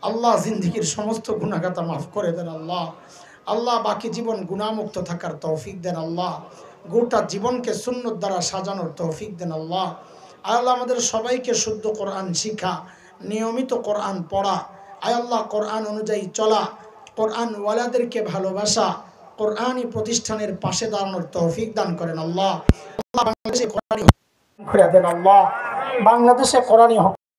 আল্লাহ জিন্দেগীর সমস্ত গুনাহ খাতা maaf করে দেন আল্লাহ। আল্লাহ বাকি জীবন গুনাহমুক্ত থাকার তৌফিক দেন আল্লাহ। গোটা জীবনকে সুন্নাত দ্বারা সাজানোর তৌফিক দেন আল্লাহ। আল্লাহ আমাদের সবাইকে শুদ্ধ কোরআন শিক্ষা, নিয়মিত কোরআন পড়া, আয় আল্লাহ কোরআন অনুযায়ী চলা, কোরআন ওয়ালাদেরকে ভালোবাসা, কোরআনী প্রতিষ্ঠানের পাশে দাঁড়ানোর তৌফিক দান করেন আল্লাহ। বাংলাদেশে কোরআনী বাংলাদেশে কোরআনী